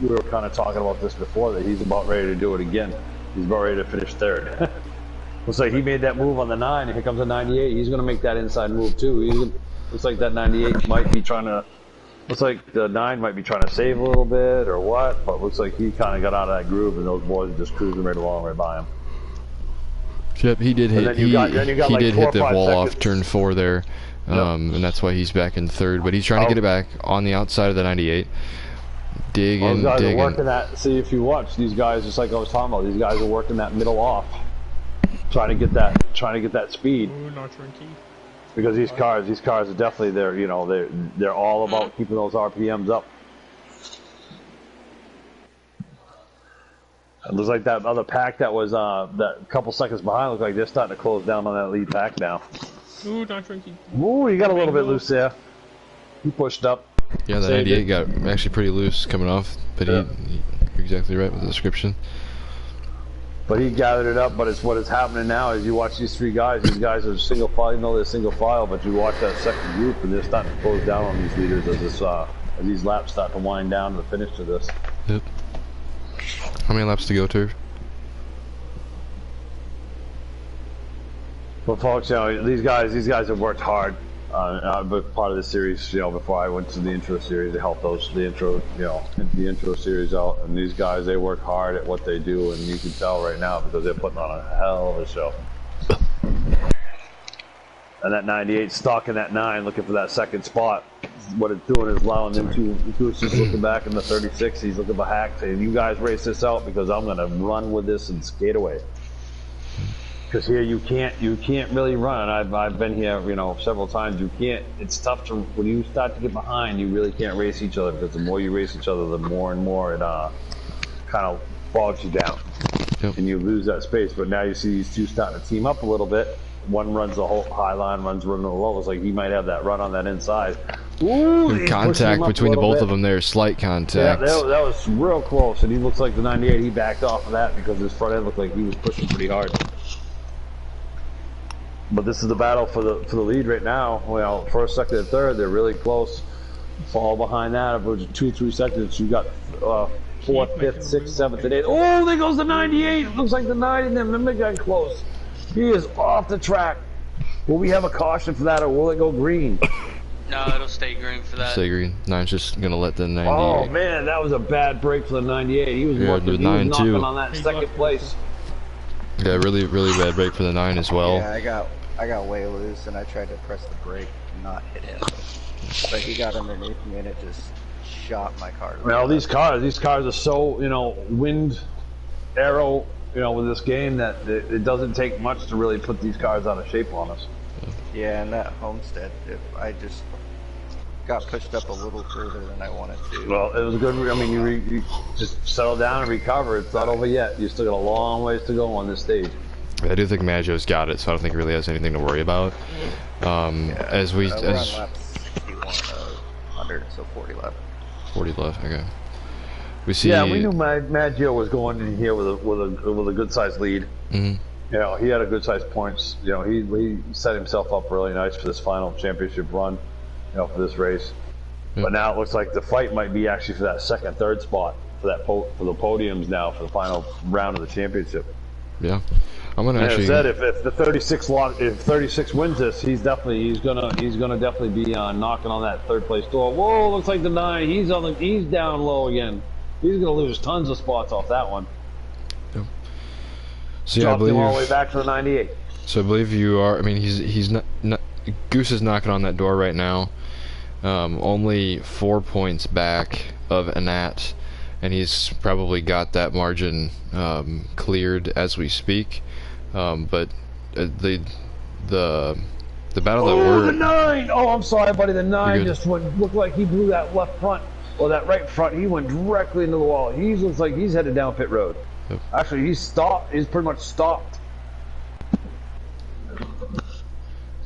We were kind of talking about this before, that he's about ready to do it again. He's about ready to finish 3rd. Looks like he made that move on the 9, and here comes the 98. He's going to make that inside move too. Looks like that 98 might be trying to. Looks like the 9 might be trying to save a little bit or what, but looks like he kind of got out of that groove, and those boys are just cruising right along right by him. Yep, he did hit. He did hit the wall off turn 4 there, and that's why he's back in 3rd. But he's trying to get it back on the outside of the 98. Digging. Are working that. See, if you watch these guys, just like I was talking about, these guys are working that middle off, trying to get that speed. Ooh, not tricky. Because these cars are definitely they're all about keeping those RPMs up. It looks like that other pack that was that couple seconds behind looked like they're starting to close down on that lead pack now. Ooh, not drinking. Ooh, he got a little bit loose there. He pushed up. Yeah, the 98 got actually pretty loose coming off, but you're exactly right with the description. But he gathered it up, but it's what is happening now is you watch these three guys. These guys are single file, you know they're single file, but you watch that second group and they're starting to close down on these leaders as these laps start to wind down to the finish of this. Yep. How many laps to go, Turf? But folks, you know, these guys have worked hard. But part of the series, you know, before I went to the intro series to help the intro series out. And these guys, they work hard at what they do, and you can tell right now because they're putting on a hell of a show. And that 98 stuck in that 9, looking for that second spot. What it's doing is allowing them to. Busch is looking back in the 36. He's looking back, saying, "You guys race this out because I'm going to run with this and skate away." Because here you can't really run. I've been here, you know, several times. You can't. It's tough to when you start to get behind. You really can't race each other because the more you race each other, the more and more it kind of bogs you down, and you lose that space. But now you see these two starting to team up a little bit. One runs the whole high line, runs running the low. It's like he might have that run on that inside. Ooh, contact between the both of them there, slight contact. Yeah, that was real close, and he looks like the 98. He backed off of that because his front end looked like he was pushing pretty hard. But this is the battle for the lead right now. Well, first, second, and third, they're really close. Fall behind that, about 2-3 seconds. You got fourth, fifth, sixth, seventh, and eighth. Oh, there goes the 98. It looks like the 9 and then the guy close. He is off the track. Will we have a caution for that, or will it go green? No, it'll stay green for that. Stay green. 9's just gonna let the 98. Oh man, that was a bad break for the 98. He was knocking on that second place. Yeah, really bad break for the 9 as well. Yeah, I got way loose and I tried to press the brake and not hit him. But he got underneath me and it just shot my car. Well, these cars are so, you know, wind, arrow, you know, with this game that it doesn't take much to really put these cars out of shape on us. Yeah, and that Homestead, I just got pushed up a little further than I wanted to. Well, it was good. I mean, you just settle down and recover. It's not over yet. You still got a long ways to go on this stage. I do think Maggio's got it, so I don't think he really has anything to worry about. As we're on lap 61, 100, so 40 left. 40 left. Okay. We see. Yeah, we knew Maggio was going in here with a good sized lead. Mm-hmm. You know, he had a good sized points. You know, he set himself up really nice for this final championship run. You know, for this race. Yeah. But now it looks like the fight might be actually for that second, third spot for the podiums now for the final round of the championship. Yeah, I'm gonna actually. I said if the 36 wins this, he's gonna definitely be knocking on that third place door. Whoa, looks like the 9. He's down low again. He's gonna lose tons of spots off that one. Yep. So yeah, dropped him all the way back to the 98. So I believe you are. I mean, he's not. Goose is knocking on that door right now. Only 4 points back of Anat, and he's probably got that margin cleared as we speak. But the battle that we're the 9. Oh, I'm sorry, buddy. The 9 just looked like he blew that left front or that right front. He went directly into the wall. He looks like he's headed down pit road. Yep. Actually, he's stopped. He's pretty much stopped.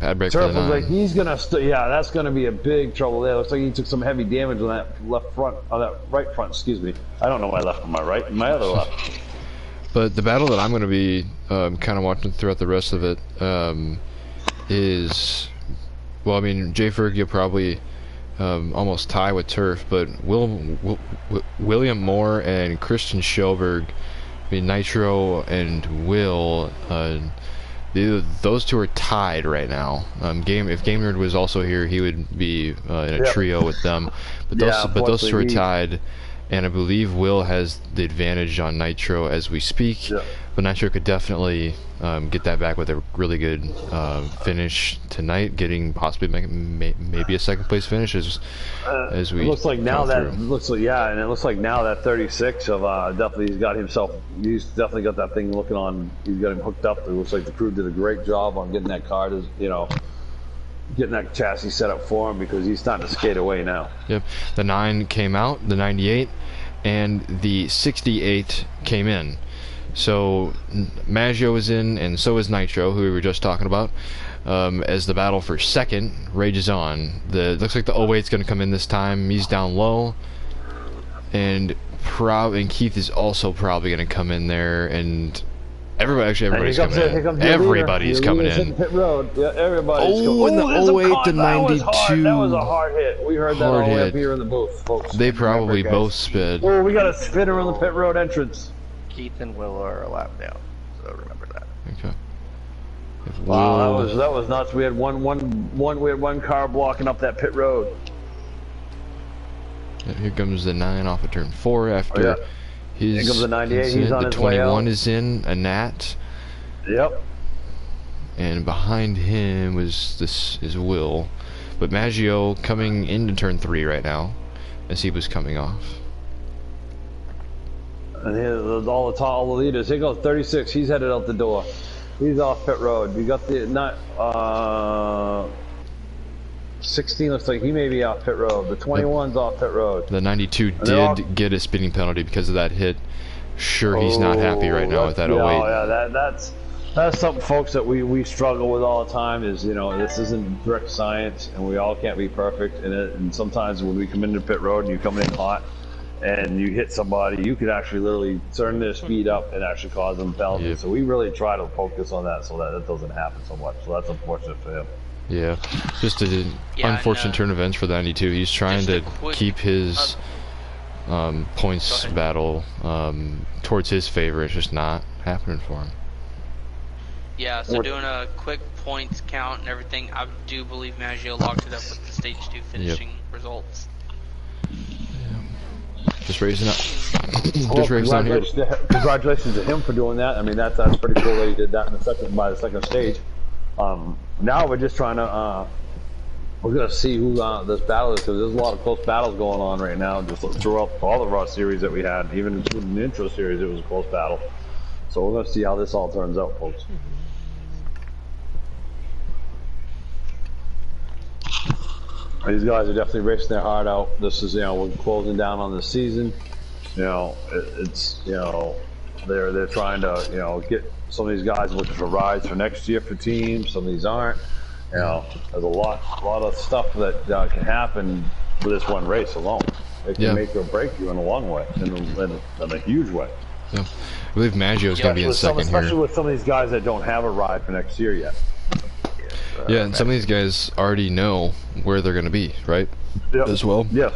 Bad break for the 9. Like he's gonna, yeah, that's gonna be a big trouble there. Looks like he took some heavy damage on that left front, on that right front. Excuse me. I don't know my left from my right, my other left. But the battle that I'm going to be kind of watching throughout the rest of it is, well, I mean, Jay Fergie will probably almost tie with Turf, but William Moore and Christian Schoberg, I mean, Nitro and Will. Those two are tied right now. If Game Nerd was also here, he would be in a trio with them. But those two are tied, and I believe Will has the advantage on Nitro as we speak. Yeah. But Nitro could definitely get that back with a really good finish tonight, getting possibly maybe a second place finish as we. It looks like now that and it looks like now that 36 of definitely he's definitely got that thing looking on. He's got him hooked up. It looks like the crew did a great job on getting that car getting that chassis set up for him because he's starting to skate away now. Yep, the 9 came out, the 98 and the 68 came in. So Maggio is in, and so is Nitro, who we were just talking about. As the battle for second rages on. Looks like the 08's going to come in this time. He's down low, and Keith is also probably going to come in there, and everybody's coming in. Everybody's coming in. Pit road. Yeah, everybody's coming. And the 08 to 92. That was a hard hit. We heard that all the way up here in the booth, folks. They probably both sped. Oh, we got a spinner on the pit road entrance. Keith and Will are a lap down, so remember that. Okay. Wow, that was nuts. We had one car blocking up that pit road. Yeah, here comes the 9 off of turn 4 after here comes the 98. He's on the his way out. 21 is in, a Nat. Yep. And behind him is Will. But Maggio coming into turn 3 right now as he was coming off. And here's all the leaders. Here goes 36. He's headed out the door. He's off pit road. You got the 16 looks like he may be off pit road. The 21's off pit road. The 92 did get a speeding penalty because of that hit. Sure, he's not happy right now with that 08. Yeah, that's something, folks, that we struggle with all the time. Is this isn't direct science, and we all can't be perfect. And sometimes when we come into pit road and you come in hot, and you hit somebody, you could actually literally turn their speed up and actually cause them penalties. Yep. So we really try to focus on that so that doesn't happen so much. So that's unfortunate for him. Yeah, just an unfortunate turn of events for the 92. He's trying to keep his points battle towards his favor. It's just not happening for him. Yeah, so doing a quick points count and everything, I do believe Maggio locked it up with the stage 2 finishing results. Just raising up. Just raising down here. Congratulations to him for doing that. I mean, that's pretty cool that he did that by the second stage. Now we're just trying to we're gonna see who this battle is, because there's a lot of close battles going on right now. Just throughout all the Raw series that we had, even including the intro series, it was a close battle. So we're gonna see how this all turns out, folks. These guys are definitely racing their heart out. This is, we're closing down on the season. It's they're trying to, get some of these guys looking for rides for next year for teams. Some of these aren't. There's a lot of stuff that can happen for this one race alone. It can make or break you in a long way, in a huge way. Yeah. I believe Maggio's going to be in second here. Especially with some of these guys that don't have a ride for next year yet. Yeah, and some of these guys already know where they're going to be, right? Yep. As well. Yeah.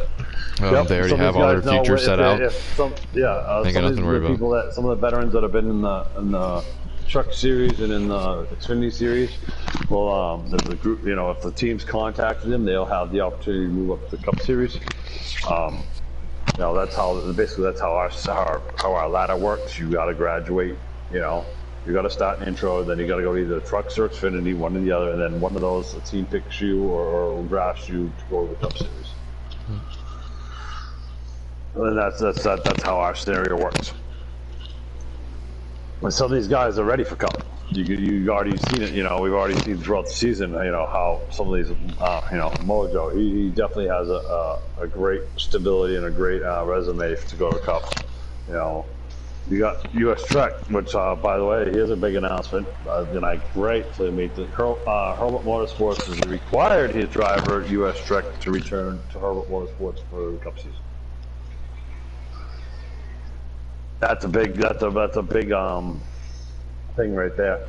They already have all their features set out. Some of the veterans that have been in the truck series and in the Xfinity series, well, the group, if the teams contacted them, they'll have the opportunity to move up to the Cup series. That's how our ladder works. You got to graduate, you got to start an intro, then you got to go to either Trucks or Xfinity, one or the other, and then one of those, a team picks you or drafts you to go to the Cup Series. And that's how our scenario works. And some of these guys are ready for Cup. You already seen it. We've already seen throughout the season. How some of these, Mojo, he definitely has a great stability and a great resume to go to Cup. You got US Trek, which, by the way, here's a big announcement. Gratefully made the Herbert Motorsports has required his driver US Trek to return to Herbert Motorsports for the Cup season. That's a big thing right there.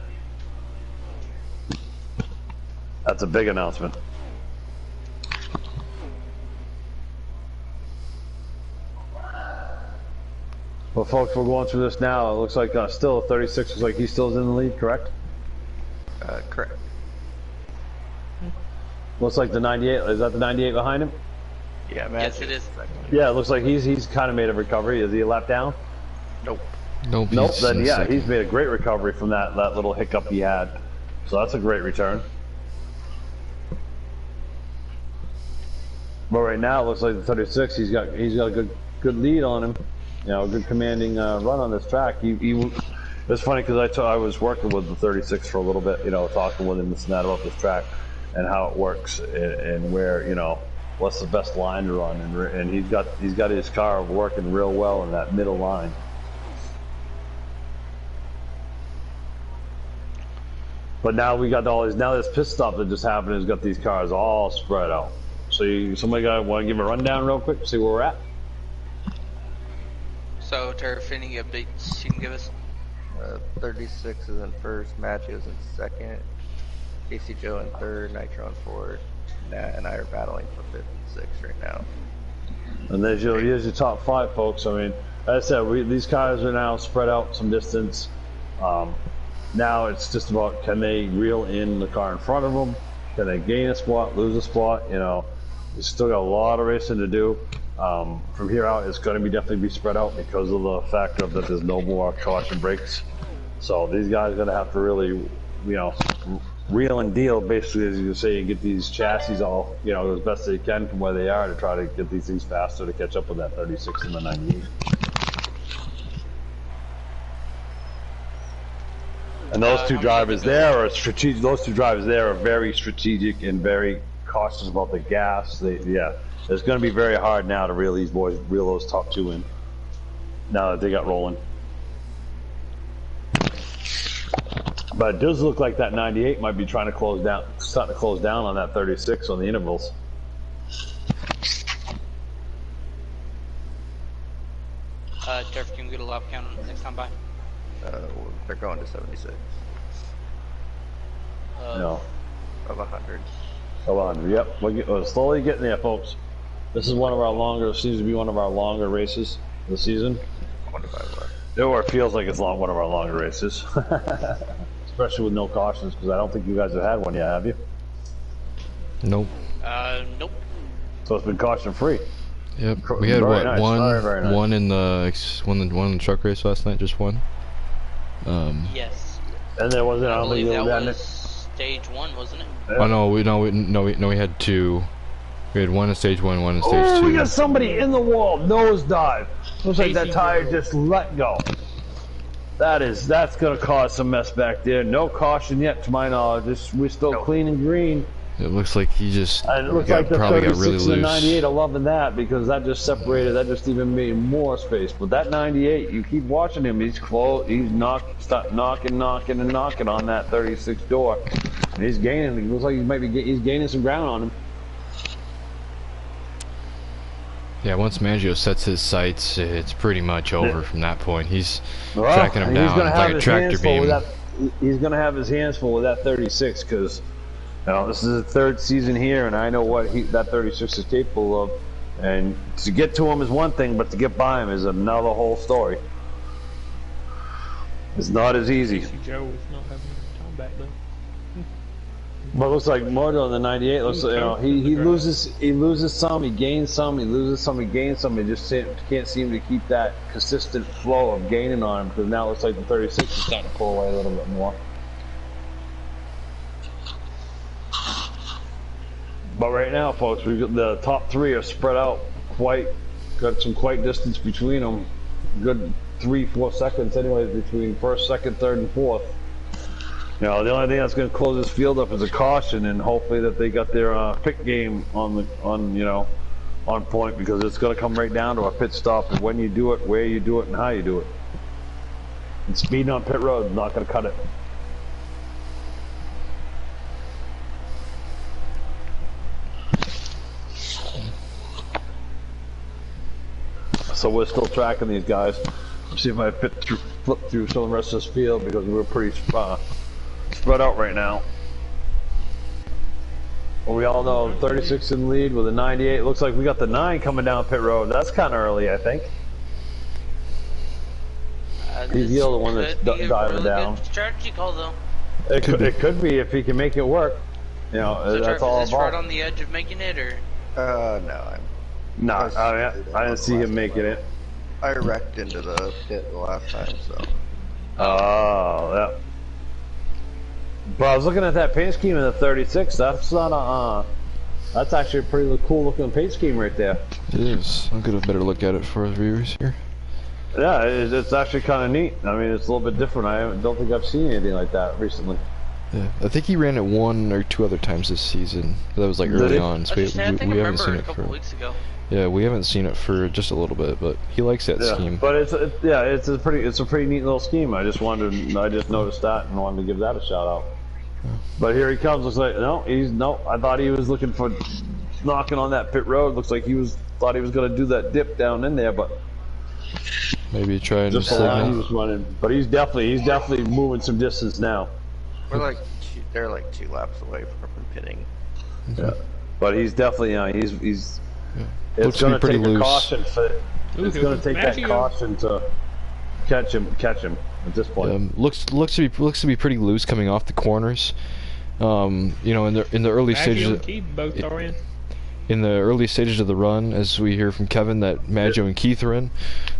That's a big announcement. Well, folks, we're going through this now. It looks like still 36 looks like he still's in the lead, correct? Correct. Looks like the 98. Is that the 98 behind him? Yeah, man. Yes, it is. Yeah, it looks like he's kind of made a recovery. Is he a lap down? Nope. Nope. Then yeah, he's made a great recovery from that little hiccup he had. So that's a great return. But right now, it looks like the 36. He's got a good lead on him. A good commanding run on this track. It's funny because I was working with the 36 for a little bit, talking with him this and that about this track and how it works and where, what's the best line to run, and he's got his car working real well in that middle line. But now we got all these. Now this pit stop that just happened has got these cars all spread out. So somebody want to give a rundown real quick, see where we're at. So, Turf, any updates you can give us? 36 is in first, Maggio's in second, Casey Joe in third, Nitro in fourth, Nat and I are battling for fifth and sixth right now. And here's your top 5, folks. I mean, as I said, these cars are now spread out some distance. Now it's just about, can they reel in the car in front of them? Can they gain a spot, lose a spot? You know, we still got a lot of racing to do. From here out, it's going to definitely be spread out because of the factor that there's no more caution breaks. So these guys are going to have to really, you know, reel and deal, basically, as you say, and get these chassis all, you know, as best they can from where they are to try to get these things faster to catch up with that 36 and the 98. And those two drivers there are strategic. Those two drivers there are very strategic and very cautious about the gas. Yeah, it's going to be very hard now to reel these boys, reel those top 2 in. Now that they got rolling. But it does look like that 98 might be trying to close down, starting to close down on that 36 on the intervals. Jeff, can we get a lap count next time by? They're going to 76. No. Of 100. Of 100, yep. We're slowly getting there, folks. This is one of our longer, seems to be one of our longer races of the season. I wonder if I left. Or it feels like it's one of our longer races. Especially with no cautions, because I don't think you guys have had one yet, have you? Nope. Nope. So it's been caution free. Yep. We had very what nice. one very nice. one in the truck race last night, just one. Yes. And there wasn't. I I don't think believe there that was was stage 1, wasn't it? Yeah. Oh no, we had 2. We had one in stage 1, one in stage 2. Oh, we got somebody in the wall, nosedive. Looks like that tire just let go. That's gonna cause some mess back there. No caution yet, to my knowledge. We're still clean and green. It looks like he just And it looks like the probably got 36 really and the loose. 98 are loving that because that just separated. That just even made more space. But that 98, you keep watching him. He's close. He's knocking on that 36 door. And he's gaining. It looks like he's gaining some ground on him. Yeah, once Mangio sets his sights, it's pretty much over from that point. He's tracking him down like a tractor beam. He's going to have his hands full with that 36 because, you know, this is the 3rd season here, and I know what that 36 is capable of. And to get to him is one thing, but to get by him is another whole story. It's not as easy. Joe was not having time back then. But it looks like more than the 98. Looks like, you know, he loses some, he gains some, he loses some, he gains some. He just can't seem to keep that consistent flow of gaining on him because now it looks like the 36 is starting to pull away a little bit more. But right now, folks, we've got the top 3 are spread out got some quite distance between them. Good 3-4 seconds, anyways, between first, second, third, and fourth. You know, the only thing that's going to close this field up is a caution, and hopefully that they got their pit game on point because it's going to come right down to a pit stop and when you do it, where you do it, and how you do it. And speeding on pit road is not going to cut it. So we're still tracking these guys. Let's see if I flip through some of the rest of this field because we're pretty spread out right now. Well, we all know 36 in the lead with a 98. Looks like we got the 9 coming down pit road. That's kind of early, I think. He's the other one that's diving down. Good strategy call, though. It could be if he can make it work. You know, So, that's Trev, all is this about. right on the edge of making it, or? No, I didn't see him making it. I wrecked into the pit the last time, so. Oh, yeah. But I was looking at that paint scheme in the 36. That's not that's actually a pretty cool looking paint scheme right there. It is. I'll get a better look at it for our viewers here. Yeah, it's actually kind of neat. I mean, it's a little bit different. I don't think I've seen anything like that recently. Yeah, I think he ran it 1 or 2 other times this season. That was like early on, so we haven't seen it for. Weeks ago. Yeah, we haven't seen it for just a little bit, but he likes that scheme. But it's a pretty neat little scheme. I just noticed that and wanted to give that a shout out. Yeah. But here he comes. Looks like I thought he was looking for knocking on that pit road. Looks like thought he was going to do that dip down in there, but maybe trying to signal. He was running, but he's definitely moving some distance now. They're like 2 laps away from pitting. Yeah, but he's definitely he's. Yeah. It's going to take a caution It's going to take that caution to catch him at this point. Looks to be pretty loose coming off the corners. You know, in the early stages. In the early stages of the run, as we hear from Kevin that Maggio and Keith are in,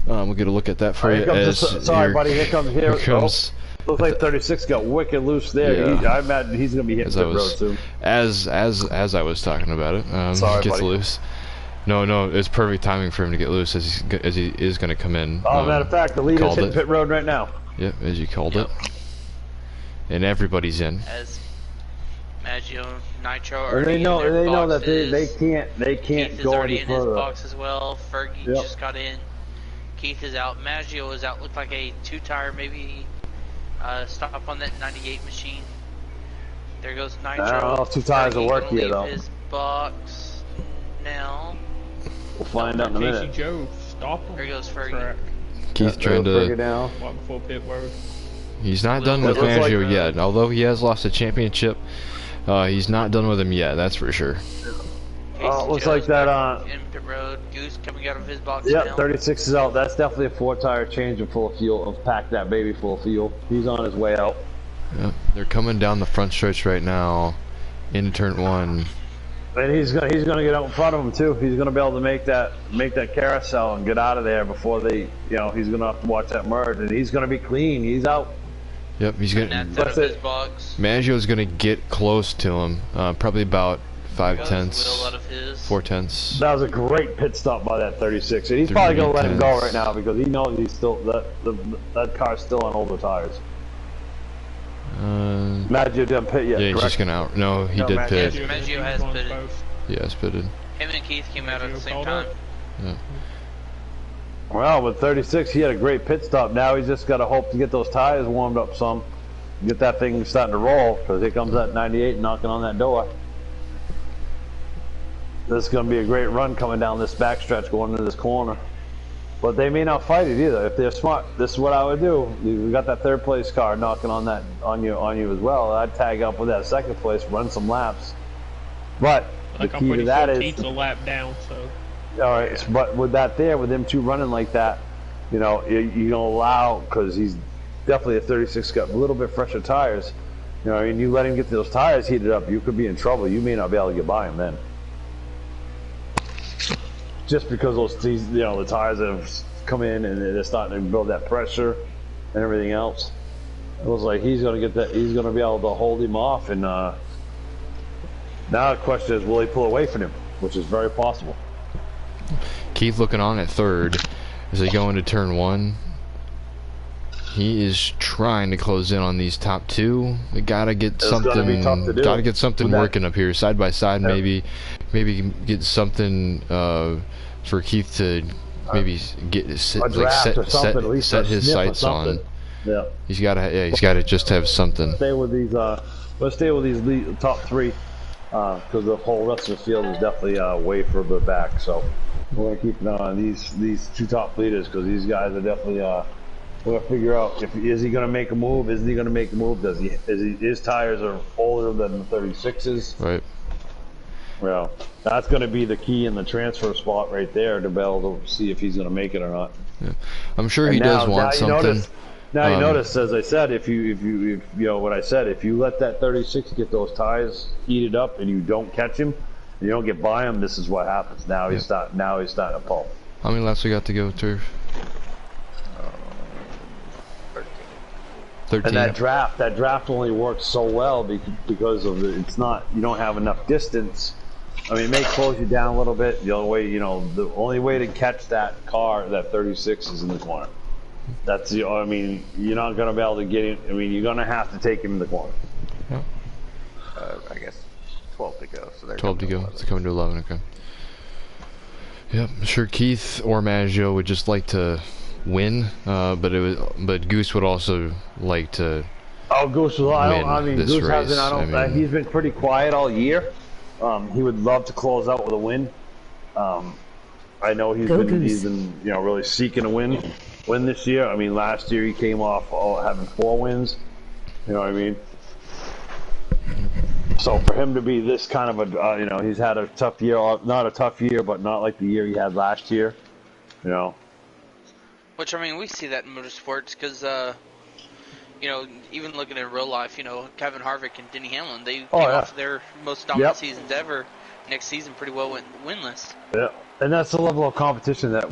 we'll get a look at that for you. Buddy, here comes. Looks like 36 got wicked loose there. Yeah. I imagine he's going to be hitting the road soon. As I was talking about it, sorry, gets buddy. loose. No, it's perfect timing for him to get loose as he is going to come in. Oh, matter of fact, the leader's hitting pit road right now. Yep, as you called it. And everybody's in. As Maggio, Nitro, and they know that they can't Keith go is already any further. in his box as well. Fergie just got in. Keith is out. Maggio is out. Looked like a 2-tire maybe stop on that 98 machine. There goes Nitro. I don't know if 2 tires will work here though. His box now. We'll find out in a minute. Casey Joe, stop him. There goes Fergie. Keith trying to. Walk before pit road. He's not done with Maggio yet. Although he has lost a championship, he's not done with him yet. That's for sure. Looks like that. In pit road, Goose coming out of his box. Yep, 36 is out. That's definitely a 4-tire change and full of fuel. Pack that baby full of fuel. He's on his way out. Yep, they're coming down the front stretch right now, into turn 1. And he's gonna get out in front of him too. He's gonna be able to make that carousel and get out of there before they, he's gonna have to watch that merge. And he's gonna be clean. He's out. Yep, he's gonna. That's his box. Maggio's gonna get close to him, probably about 5 tenths, 4 tenths. That was a great pit stop by that 36, and he's probably gonna let him go right now because he knows he's still that car's still on older tires. Maggio didn't pit yet. Yeah, he's correct? just gonna out. No, he did pit. Maggio has pitted. He has pitted. Him and Keith came out at the same time. Yeah. Well, with 36, he had a great pit stop. Now he's just got to hope to get those tires warmed up some, get that thing starting to roll. Because here comes that 98 knocking on that door. This is going to be a great run coming down this backstretch going into this corner. But they may not fight it either. If they're smart, this is what I would do. We got that 3rd place car knocking on you as well. I'd tag up with that 2nd place, run some laps. But the key to that is Keith's a lap down. So. All right, but with them 2 running like that, you don't allow, because he's definitely a 36 got a little bit fresher tires. And you let him get those tires heated up, you could be in trouble. You may not be able to get by him then. Just because the tires have come in and they're starting to build that pressure and everything else. It was like he's going to get that. He's going to be able to hold him off. And now the question is, will he pull away from him? Which is very possible. Keith looking on at 3rd as they go into turn 1. He is trying to close in on these top 2. We gotta get something. Gotta get something working up here, side by side. Maybe get something for Keith to maybe set his sights on. Yeah. He's gotta just have something. Stay with these. Let's stay with these top 3, because the whole rest of the field is definitely way further back. So we're gonna keep an eye on these 2 top leaders, because these guys are definitely. We're gonna figure out is he gonna make a move? Isn't he gonna make a move? His tires are older than the 36s. Right. Well, that's gonna be the key in the transfer spot right there to be able to see if he's gonna make it or not. Yeah. I'm sure he does want something. Now you notice, as I said, if you what I said, if you let that 36 get those tires heated up and you don't catch him, and you don't get by him, this is what happens. Now he's starting to pull. How many laps we got to go, Turf? 13. And that draft only works so well because of you don't have enough distance. I mean, it may close you down a little bit. The only way to catch that car, that 36, is in the corner. You're not going to be able to get him. I mean, you're going to have to take him in the corner. Yeah. I guess 12 to go. So they're 12 to go. 11. It's coming to 11. Okay. Yep. I'm sure Keith or Maggio would just like to win, but Goose would also like to. Oh, Goose was. I mean, Goose race. hasn't. He's been pretty quiet all year. He would love to close out with a win. I know he's been really seeking a win this year. I mean, last year he came off having 4 wins. You know what I mean? So for him to be this kind of a, he's had a tough year. Not a tough year, but not like the year he had last year. You know. Which, I mean, we see that in motorsports because, even looking at real life, Kevin Harvick and Denny Hamlin, they came off their most dominant seasons ever. Next season, pretty well went winless. Yeah, and that's the level of competition that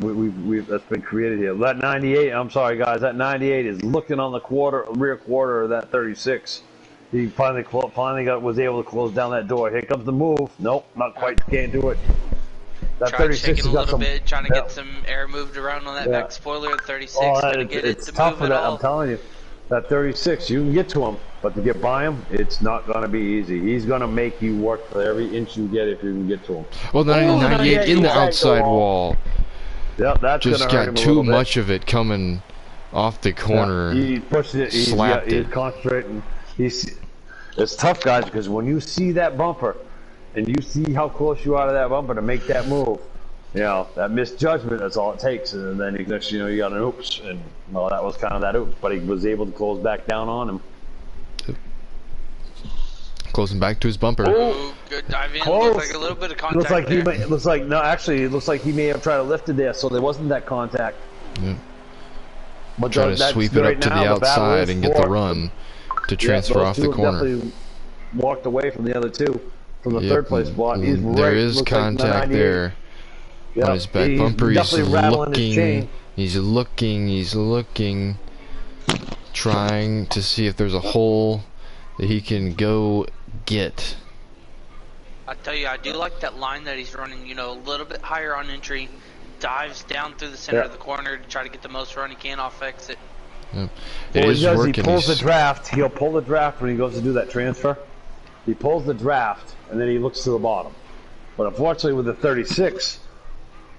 that's been created here. That 98, I'm sorry guys, that 98 is looking on the rear quarter of that 36. He finally was able to close down that door. Here comes the move. Nope, not quite. Can't do it. That 36 a little bit, trying to get some air moved around on that back spoiler. 36 going to get it to move at all. I'm telling you, that 36, you can get to him, but to get by him, it's not going to be easy. He's going to make you work for every inch you get if you can get to him. Well, 98 in the outside wall. Yep, that's just got too much of it coming off the corner. Yeah, he pushed it. He's concentrating. It's tough, guys, because when you see that bumper, and you see how close you are to that bumper to make that move, that misjudgment, that's all it takes. And then next you got an oops, and well, that was kind of that oops, but he was able to close back down on him. Closing back to his bumper. Oh, good dive in. Looks like a little bit of contact looks like he may have tried to lift it there, so there wasn't that contact. Yeah. But trying to sweep it up to the outside and get the run to transfer off the corner. Definitely walked away from the other two. From the third place spot, there is contact there on his back bumper. He's looking, trying to see if there's a hole that he can go get. I tell you, I do like that line that he's running. A little bit higher on entry, dives down through the center of the corner to try to get the most run he can off exit. Yep. He pulls the draft. He'll pull the draft when he goes to do that transfer. He pulls the draft, and then he looks to the bottom. But unfortunately, with the 36,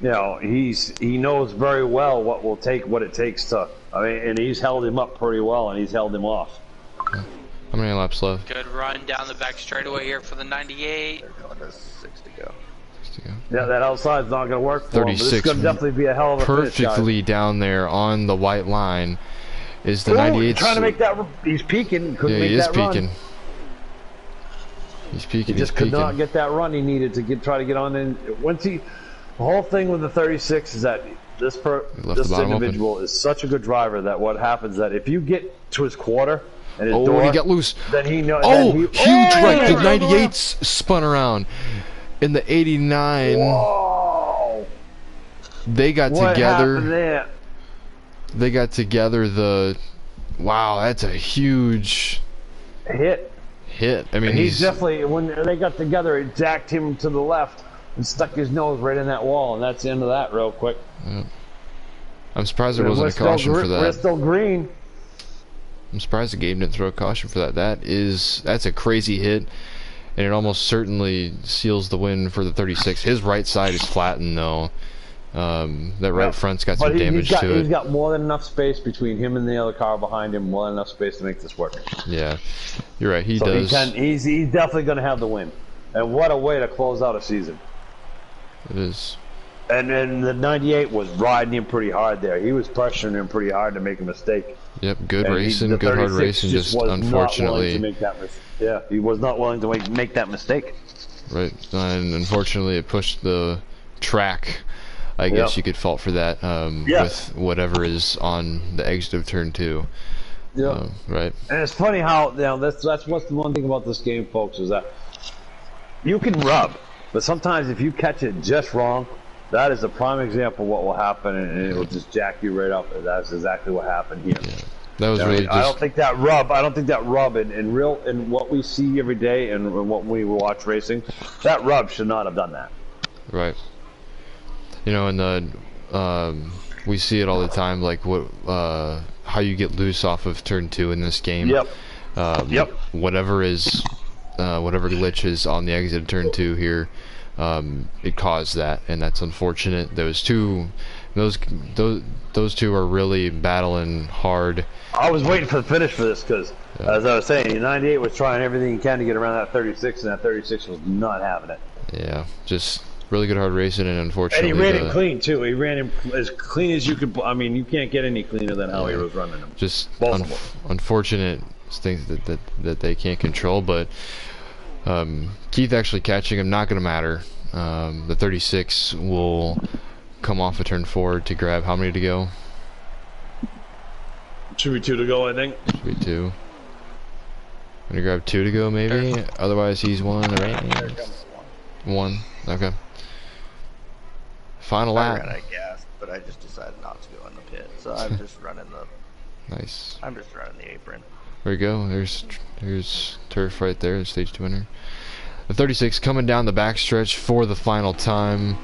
he knows very well what it takes to. I mean, and he's held him up pretty well, and he's held him off. How many laps left? Good run down the back straightaway here for the 98. They're going to 6 to go. Yeah, that outside's not going to work for 36. him. But it's going to definitely be a hell of a perfectly finish, down there on the white line. Is the 98? Trying to make that. He's peaking. Couldn't make that peaking. Run. He's peaking. He just could not get that run he needed to try to get on in. The whole thing with the 36 is that this individual is such a good driver that what happens that if you get to his quarter and his door, he got loose. Then he knows. Huge wreck. The 98's spun around. In the 89, whoa! They got what together. Happened there? They got together. Wow, that's a huge hit. I mean, he's definitely, when they got together, it jacked him to the left and stuck his nose right in that wall, and that's the end of that real quick. Yeah. I'm surprised there wasn't a caution for that. We're still green. I'm surprised the game didn't throw a caution for that. That's a crazy hit, and it almost certainly seals the win for the 36. His right side is flattened though. That right front's got some damage to it. He's got more than enough space between him and the other car behind him. More than enough space to make this work. Yeah, you're right. He does. He's definitely going to have the win. And what a way to close out a season. It is. And the 98 was riding him pretty hard there. He was pressuring him pretty hard to make a mistake. Yep, good racing, good hard racing. Just unfortunately, he was not willing to make that mistake. Right, and unfortunately, it pushed the track. I guess you could fault for that with whatever is on the exit of turn 2. Yeah. Right. And it's funny how that's what's the one thing about this game, folks, is that you can rub, but sometimes if you catch it just wrong, that is a prime example of what will happen, and it will just jack you right up. And that's exactly what happened here. Yeah. That was really. I don't think that rub in what we see every day and what we watch racing, that rub should not have done that. Right. And we see it all the time, like how you get loose off of turn 2 in this game. Yep. Whatever is whatever glitch is on the exit of turn 2 here, it caused that, and that's unfortunate. Those two are really battling hard. I was waiting for the finish for this because, as I was saying, 98 was trying everything he can to get around that 36, and that 36 was not having it. Yeah, just really good hard racing, and unfortunately, and he ran him clean too. He ran him as clean as you could. I mean, you can't get any cleaner than how he was running him. Just unfortunate things that they can't control, but Keith actually catching him, not going to matter. The 36 will come off a turn 4 to grab how many to go? Should be 2 to go, I think. Should be 2. Gonna grab 2 to go, maybe. Otherwise, he's 1. Right? 1. Okay. Final lap. I ran out of gas, but I just decided not to go in the pit, so I'm just running the. Nice. I'm just running the apron. There you go. There's turf right there, the stage 2 winner. The 36 coming down the backstretch for the final time.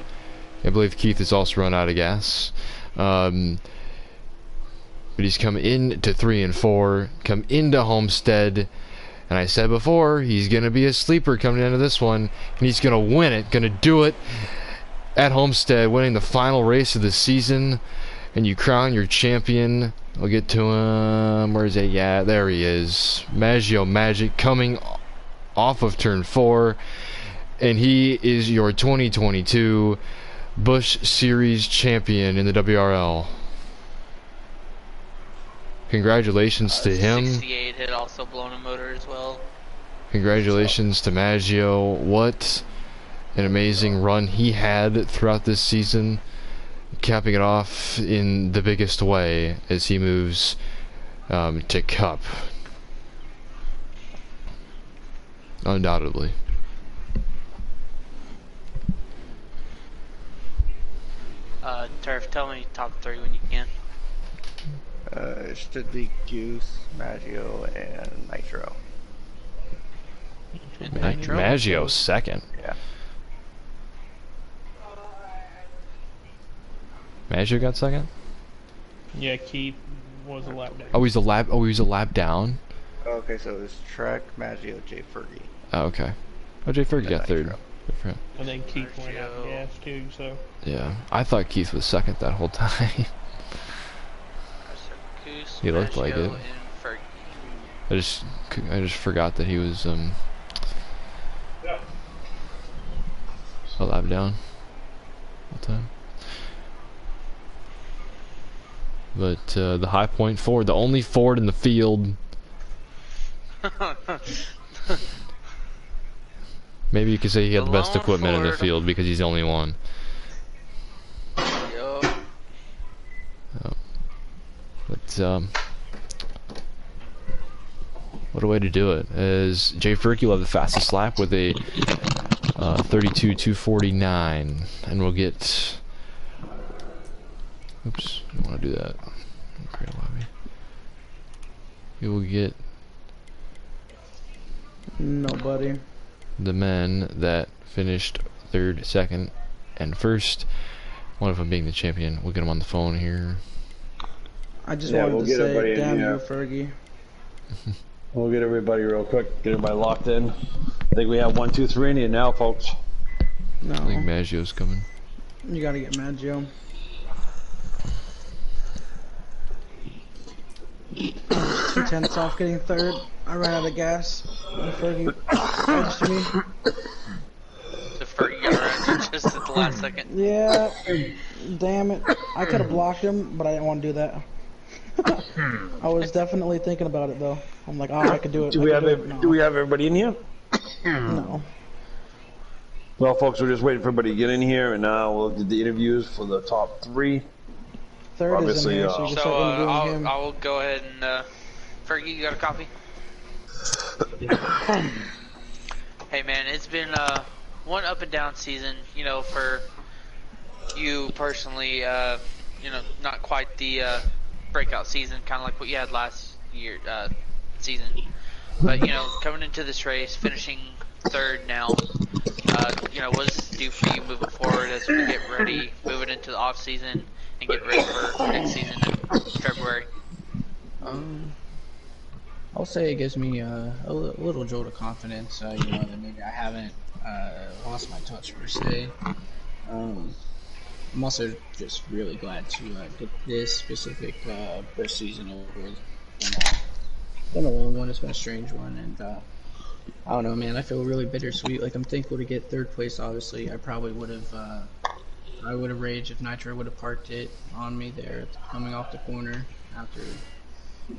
I believe Keith has also run out of gas. But he's come into 3 and 4, come into Homestead, and I said before, he's going to be a sleeper coming into this one, and he's going to win it, going to do it at Homestead, winning the final race of the season, and you crown your champion. We'll get to him. Where is he? Yeah, there he is. Maggio Magic coming off of turn 4, and he is your 2022 Busch Series champion in the WRL. Congratulations to him. 68 had also blown a motor as well. Congratulations to Maggio. What an amazing run he had throughout this season, capping it off in the biggest way as he moves to Cup. Undoubtedly. Turf, tell me top 3 when you can. It should be Goose, Maggio, and Nitro. And Nitro? Maggio second. Yeah. Maggio got second? Yeah, Keith was a lap down. Oh, he's a lap down. Okay, so it was Trek, Maggio, Jay Fergie. Oh, okay. Oh, Jay Fergie got third. Nitro. Good for him. And then Keith went out of gas too, so. Yeah, I thought Keith was second that whole time. Goose, He looked like it. and Fergie. I just forgot that he was a lap down all the time. But the high point Ford, the only Ford in the field. Maybe you could say he had the best Lone equipment in the Ford. field because he's the only one. Yo. But what a way to do it. As Jay Fergie will have the fastest lap with a 32.249, and we'll get. Oops, I don't want to do that. Create a lobby. We will get nobody. The men that finished 3rd, 2nd, and 1st. One of them being the champion. We'll get him on the phone here. I just wanted to say, damn you, Fergie. We'll get everybody real quick. Get everybody locked in. I think we have 1, 2, 3 in here now, folks. No. I think Maggio's coming. You gotta get Maggio. Tenths off getting 3rd. I ran out of gas. And Fergie edged me. The Fergie got around just at the last second. Yeah. Damn it. I could have blocked him, but I didn't want to do that. I was definitely thinking about it though. I'm like, oh, I could do it. Do we have everybody in here? No. Well, folks, we're just waiting for everybody to get in here, and now we'll do the interviews for the top 3. 3rd Obviously, is in here, so you can start interviewing him. I will go ahead and Fergie, you got a copy? Hey man, it's been one up and down season, you know, for you personally, you know, not quite the breakout season, kind of like what you had last year season, but you know, coming into this race, finishing 3rd now, you know, what does this do for you moving forward as we get ready, moving into the off season and get ready for next season in February? I'll say it gives me a little jolt of confidence. You know, that maybe I haven't lost my touch per se. I'm also just really glad to get this specific Busch season over with. It's been a long one. It's been a strange one, and I don't know, man. I feel really bittersweet. Like, I'm thankful to get third place. Obviously, I probably would have. I would have raged if Nitro would have parked it on me there coming off the corner after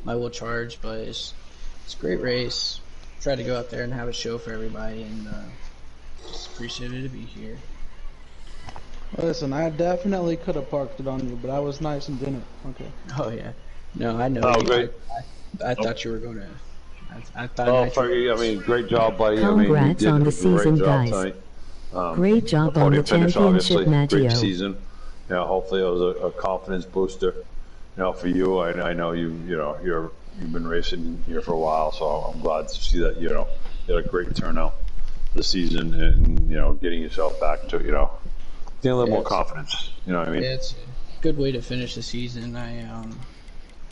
my little charge. But it's a great race. Tried to go out there and have a show for everybody, and just appreciated to be here. Listen, I definitely could have parked it on you, but I was nice and didn't. Okay. Oh yeah. No, I know. Oh, you. great. I thought you were gonna. I thought. Oh, Fergie, I mean, great job, buddy. Congrats I mean, on the season, guys. tonight. Great job on the finish, championship, Maggio. Great Maggio. season. You know, hopefully it was a confidence booster. You know, for you, I know you've been racing here for a while, so I'm glad to see that you had a great turnout this season, and getting yourself back to getting a little more confidence. You know what I mean? Yeah, it's a good way to finish the season.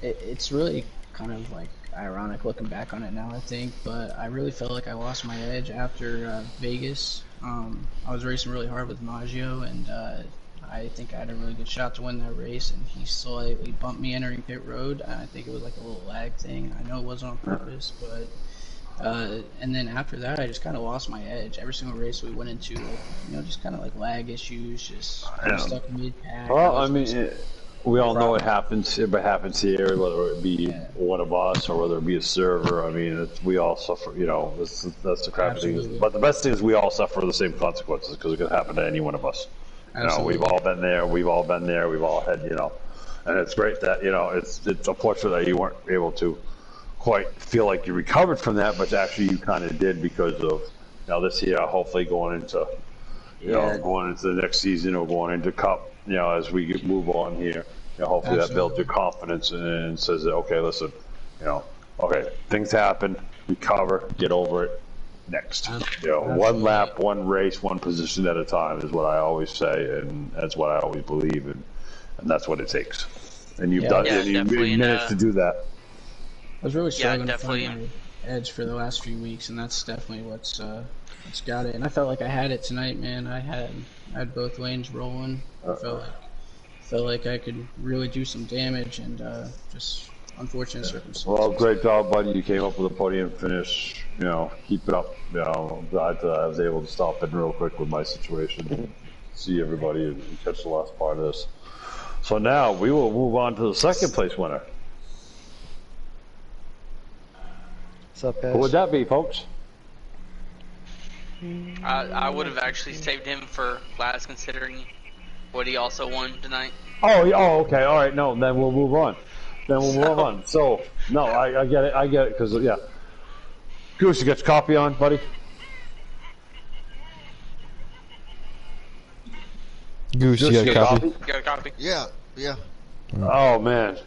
It's really kind of like ironic looking back on it now, I think, but I really felt like I lost my edge after Vegas. I was racing really hard with Maggio, and I think I had a really good shot to win that race, and he slightly bumped me entering pit road. I think it was like a little lag thing. I know it wasn't on purpose, but and then after that, I just kind of lost my edge. Every single race we went into, just kind of like lag issues, just stuck mid-pack. Well, I mean, we all know it happens. It happens here, whether it be one of us or whether it be a server. I mean, we all suffer. That's the crap thing. But the best thing is we all suffer the same consequences because it could happen to any one of us. We've all been there. We've all been there. We've all had, and it's great that it's unfortunate that you weren't able to quite feel like you recovered from that, but actually you kind of did because of this year. Hopefully going into going into the next season or going into Cup. As we move on here, hopefully that builds your confidence and says that, okay, listen, okay, things happen, recover, get over it. Next, one lap, one race, one position at a time is what I always say, and that's what I always believe in, and that's what it takes. And you've done, and you've managed to do that. I was really struggling to find my edge for the last few weeks, and that's definitely what's got it. And I felt like I had it tonight, man. I had both lanes rolling. I felt like I could really do some damage, and just unfortunate circumstances. Well, great job, buddy. You came up with a podium finish. Keep it up. I'm glad that I was able to stop in real quick with my situation, see everybody, and catch the last part of this. So now we will move on to the second place winner. What's up, guys? Who would that be, folks? I would have actually saved him for last, considering what he also won tonight. Oh, okay, all right. No, then we'll move on. So, no, I get it, because, Goose, you got your copy on, buddy? Goose, you got a copy? You got a copy? Yeah. Oh, man.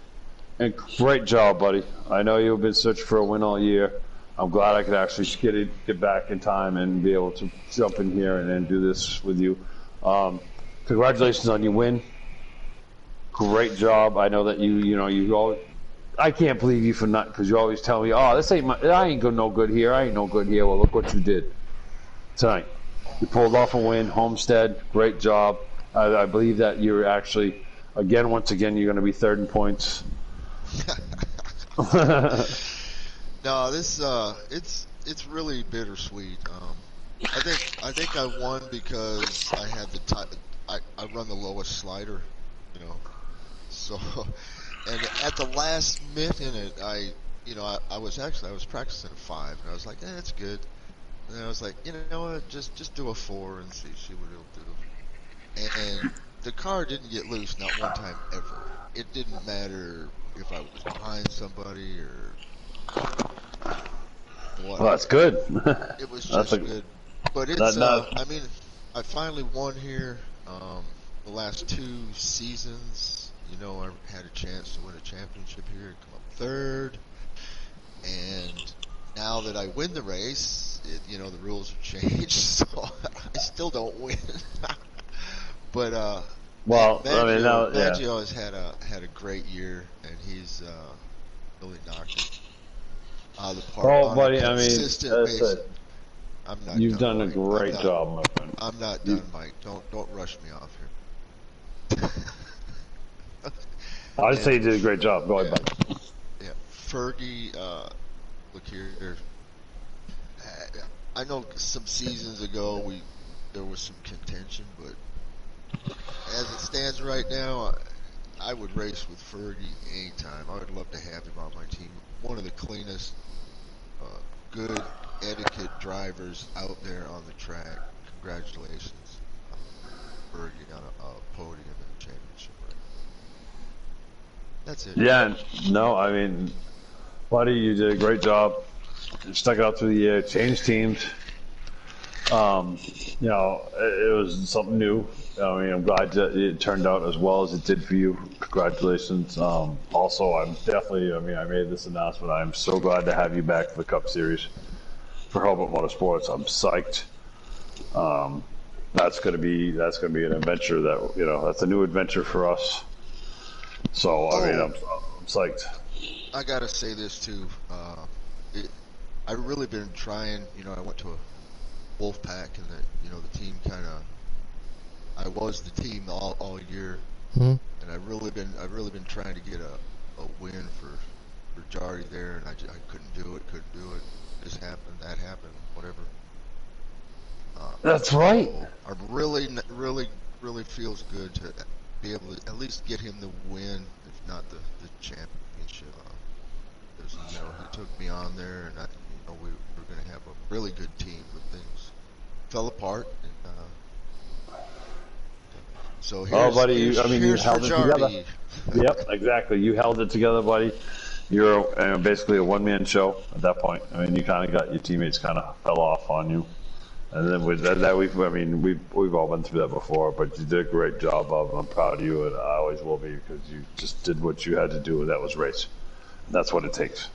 And great job, buddy. I know you've been searching for a win all year. I'm glad I could actually get back in time and be able to jump in here and do this with you. Congratulations on your win. Great job. I know that you always, I can't believe you for not, because you always tell me, oh, this ain't I ain't no good here. Well, look what you did tonight. You pulled off a win. Homestead, great job. I believe that you're actually, once again, you're going to be third in points. No, this it's really bittersweet. I think I won because I had I run the lowest slider, So, and at the last minute, I was practicing a 5, and I was like, that's good. And I was like, you know what, just do a 4 and see what it'll do. And the car didn't get loose not one time ever. It didn't matter if I was behind somebody or what. Well, that's good. It was just good. But it's, I mean, I finally won here. The last 2 seasons, I had a chance to win a championship here and come up third. And now that I win the race, the rules have changed, so I still don't win. But Maggio has had a great year, and he's really knocked it. the park. Oh, buddy, I mean, consistent basis. I'm not you've done a Mike. great job, my friend. I'm not done, Mike. Don't rush me off here. I'd say you did a great job. Go ahead, bud. Yeah, Fergie. Look here. I know some seasons ago there was some contention, but as it stands right now, I would race with Fergie anytime. I would love to have him on my team. One of the cleanest, good etiquette drivers out there on the track. Congratulations, Fergie, on a podium in the championship. Right? That's it. Yeah, no, I mean, buddy, you did a great job. You stuck it out through the year, changed teams. You know, it was something new. I mean, I'm glad that it turned out as well as it did for you. Congratulations. Also, I'm definitely, I mean, I made this announcement. I'm so glad to have you back for the Cup Series for Hobart Motorsports. I'm psyched. That's gonna be an adventure that, you know, that's a new adventure for us. So, I mean, I'm psyched. I gotta say this too. I've really been trying. You know, I went to a Wolf Pack, and the team kind of. I was the team all year, and I've really been trying to get a win for Jardy there, and I couldn't do it. This happened, that happened, whatever. That's right. I really feels good to be able to at least get him the win, if not the championship. Because he took me on there, and we were going to have a really good team, but things fell apart. And, so here's, buddy, you held it together. Yep, exactly. You held it together, buddy. You're basically a one-man show at that point. I mean, you kind of got your teammates kind of fell off on you, and then with that we've all been through that before. But you did a great job of it. I'm proud of you, and I always will be, because you just did what you had to do, and that was race. That's what it takes.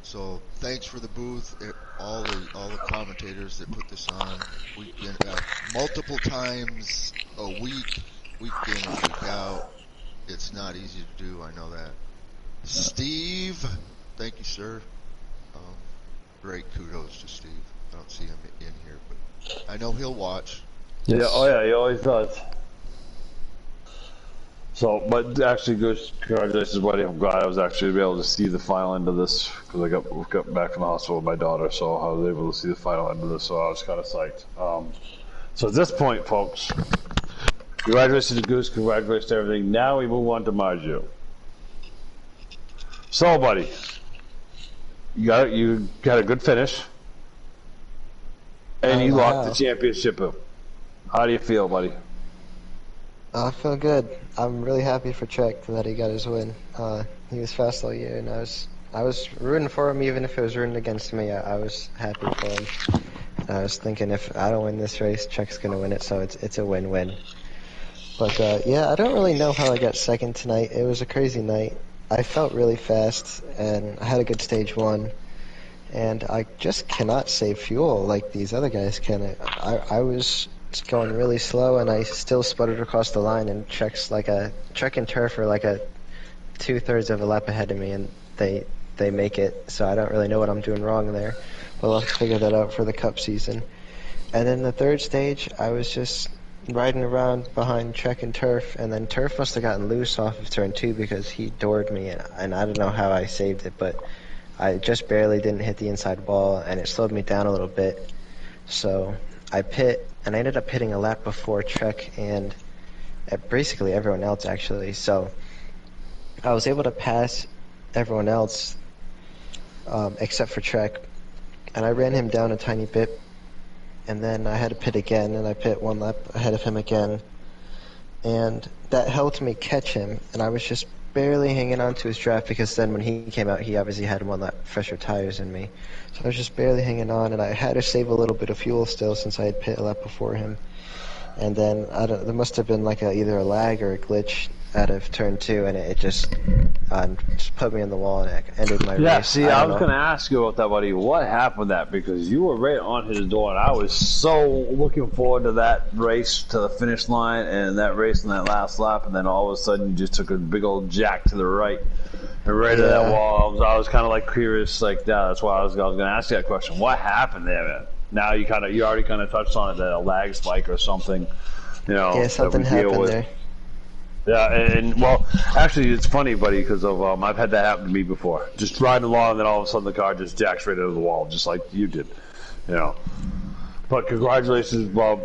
So thanks for the booth, all the commentators that put this on. Week in, multiple times a week, week in and week out. It's not easy to do, I know that. Steve, thank you, sir. Great kudos to Steve. I don't see him in here, but I know he'll watch. Yeah, oh yeah, he always does. So, but actually, good, congratulations, buddy. I'm glad I was actually able to see the final end of this, because I got back from the hospital with my daughter, so I was able to see the final end of this, so I was kind of psyched. So at this point, folks, congratulations to Goose, congratulations to everything. Now we move on to Maggio. So, buddy, you got a good finish, and you locked the championship up. How do you feel, buddy? I feel good. I'm really happy for Trek that he got his win. He was fast all year, and I was rooting for him, even if it was rooting against me. I was happy for him. And I was thinking, if I don't win this race, Trek's gonna win it, so it's a win-win. But yeah, I don't really know how I got second tonight. It was a crazy night. I felt really fast, and I had a good stage one, and I just cannot save fuel like these other guys can. I was going really slow, and I still sputtered across the line, and Trek and Turf are like a 2/3 of a lap ahead of me, and they make it, so I don't really know what I'm doing wrong there, but I'll figure that out for the Cup season. And then the third stage, I was just riding around behind Trek and Turf, and then Turf must have gotten loose off of turn 2 because he doored me, and I don't know how I saved it, but I just barely didn't hit the inside wall, and it slowed me down a little bit. So I pit, and I ended up hitting a lap before Trek and basically everyone else, actually. So I was able to pass everyone else except for Trek, and I ran him down a tiny bit. And then I had to pit again, and I pit one lap ahead of him again. And that helped me catch him, and I was just barely hanging on to his draft, because then when he came out, he obviously had 1 lap fresher tires than me. So I was just barely hanging on, and I had to save a little bit of fuel still, since I had pit a lap before him. and then there must have been like either a lag or a glitch out of turn 2, and it just put me on the wall and it ended my race. Yeah, see, I was know. going to ask you about that, buddy. What happened with that? Because you were right on his door, and I was so looking forward to that race to the finish line and that race in that last lap, and then all of a sudden you just took a big old jack to the right and right to that wall. I was kind of like curious, like that's why I was going to ask you that question. What happened there, man? Now you already kind of touched on it, that a lag spike or something, you know. Yeah, something happened there. Yeah, and well, actually, it's funny, buddy, because of I've had that happen to me before. Just riding along, and then all of a sudden the car just jacks right into the wall, just like you did, you know. But congratulations, Bob.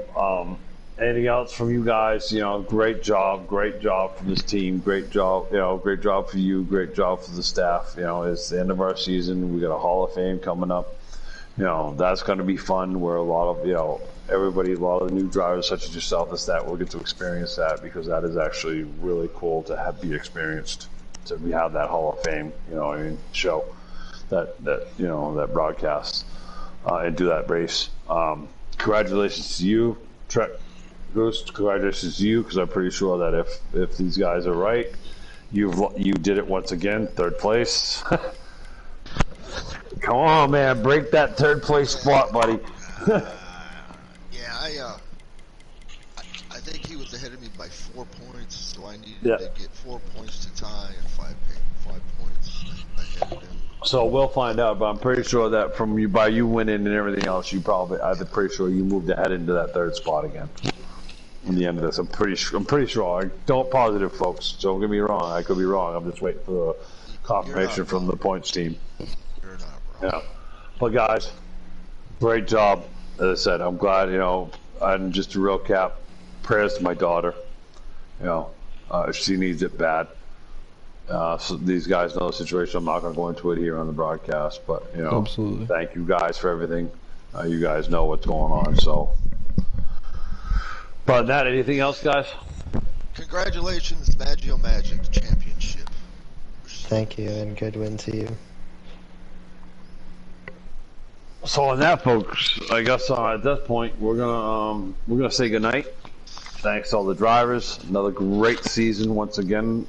Anything else from you guys? You know, great job for this team. Great job, great job for you. Great job for the staff. You know, it's the end of our season. We got a Hall of Fame coming up. You know, that's going to be fun. Where a lot of a lot of the new drivers such as yourself will get to experience that, because that is actually really cool to be experienced, to have that Hall of Fame, show that broadcast and do that race. Congratulations to you, Trek Ghost. Congratulations to you, because I'm pretty sure that if these guys are right, you did it once again, 3rd place. Come on, man, break that 3rd place spot, buddy. I think he was ahead of me by 4 points, so I needed to get 4 points to tie and 5 points ahead of him. So we'll find out, but I'm pretty sure that by you winning and everything else, I'm pretty sure you moved ahead into that 3rd spot again. In the end of this, I'm pretty sure. Don't positive, folks. Don't get me wrong. I could be wrong. I'm just waiting for a confirmation from the points team. You're not wrong. Yeah, but guys, great job. As I said, I'm glad. And just to recap, prayers to my daughter. She needs it bad. So these guys know the situation. I'm not going to go into it here on the broadcast, but absolutely. Thank you guys for everything. You guys know what's going on. So, but that, anything else, guys? Congratulations, Maggio Magic Championship. Thank you, and good win to you. So on that, folks, I guess at this point we're gonna say goodnight. Thanks to all the drivers. Another great season once again.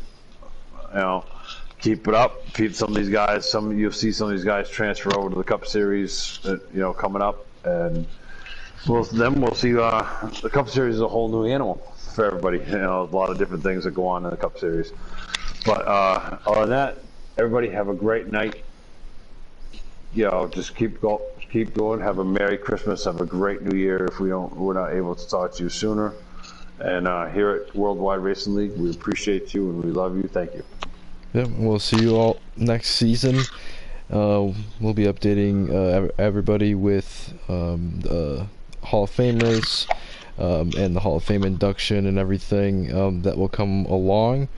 Keep it up. Some of these guys. You'll see some of these guys transfer over to the Cup Series. Coming up, and we'll see. The Cup Series is a whole new animal for everybody. A lot of different things that go on in the Cup Series. But other than that, everybody have a great night. Just keep going. Have a Merry Christmas. Have a great New Year. If we're not able to talk to you sooner. And here at Worldwide Racing League, we appreciate you and we love you. Thank you. Yeah, we'll see you all next season. We'll be updating everybody with the Hall of Fame race and the Hall of Fame induction and everything that will come along.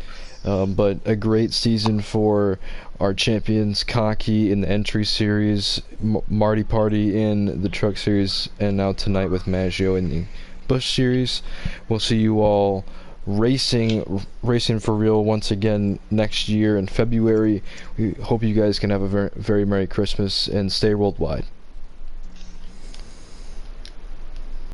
But a great season for our champions, Cocky in the entry series, Marty Party in the truck series, and now tonight with Maggio in the Busch series. We'll see you all racing for real once again next year in February. We hope you guys can have a very, very Merry Christmas and stay worldwide.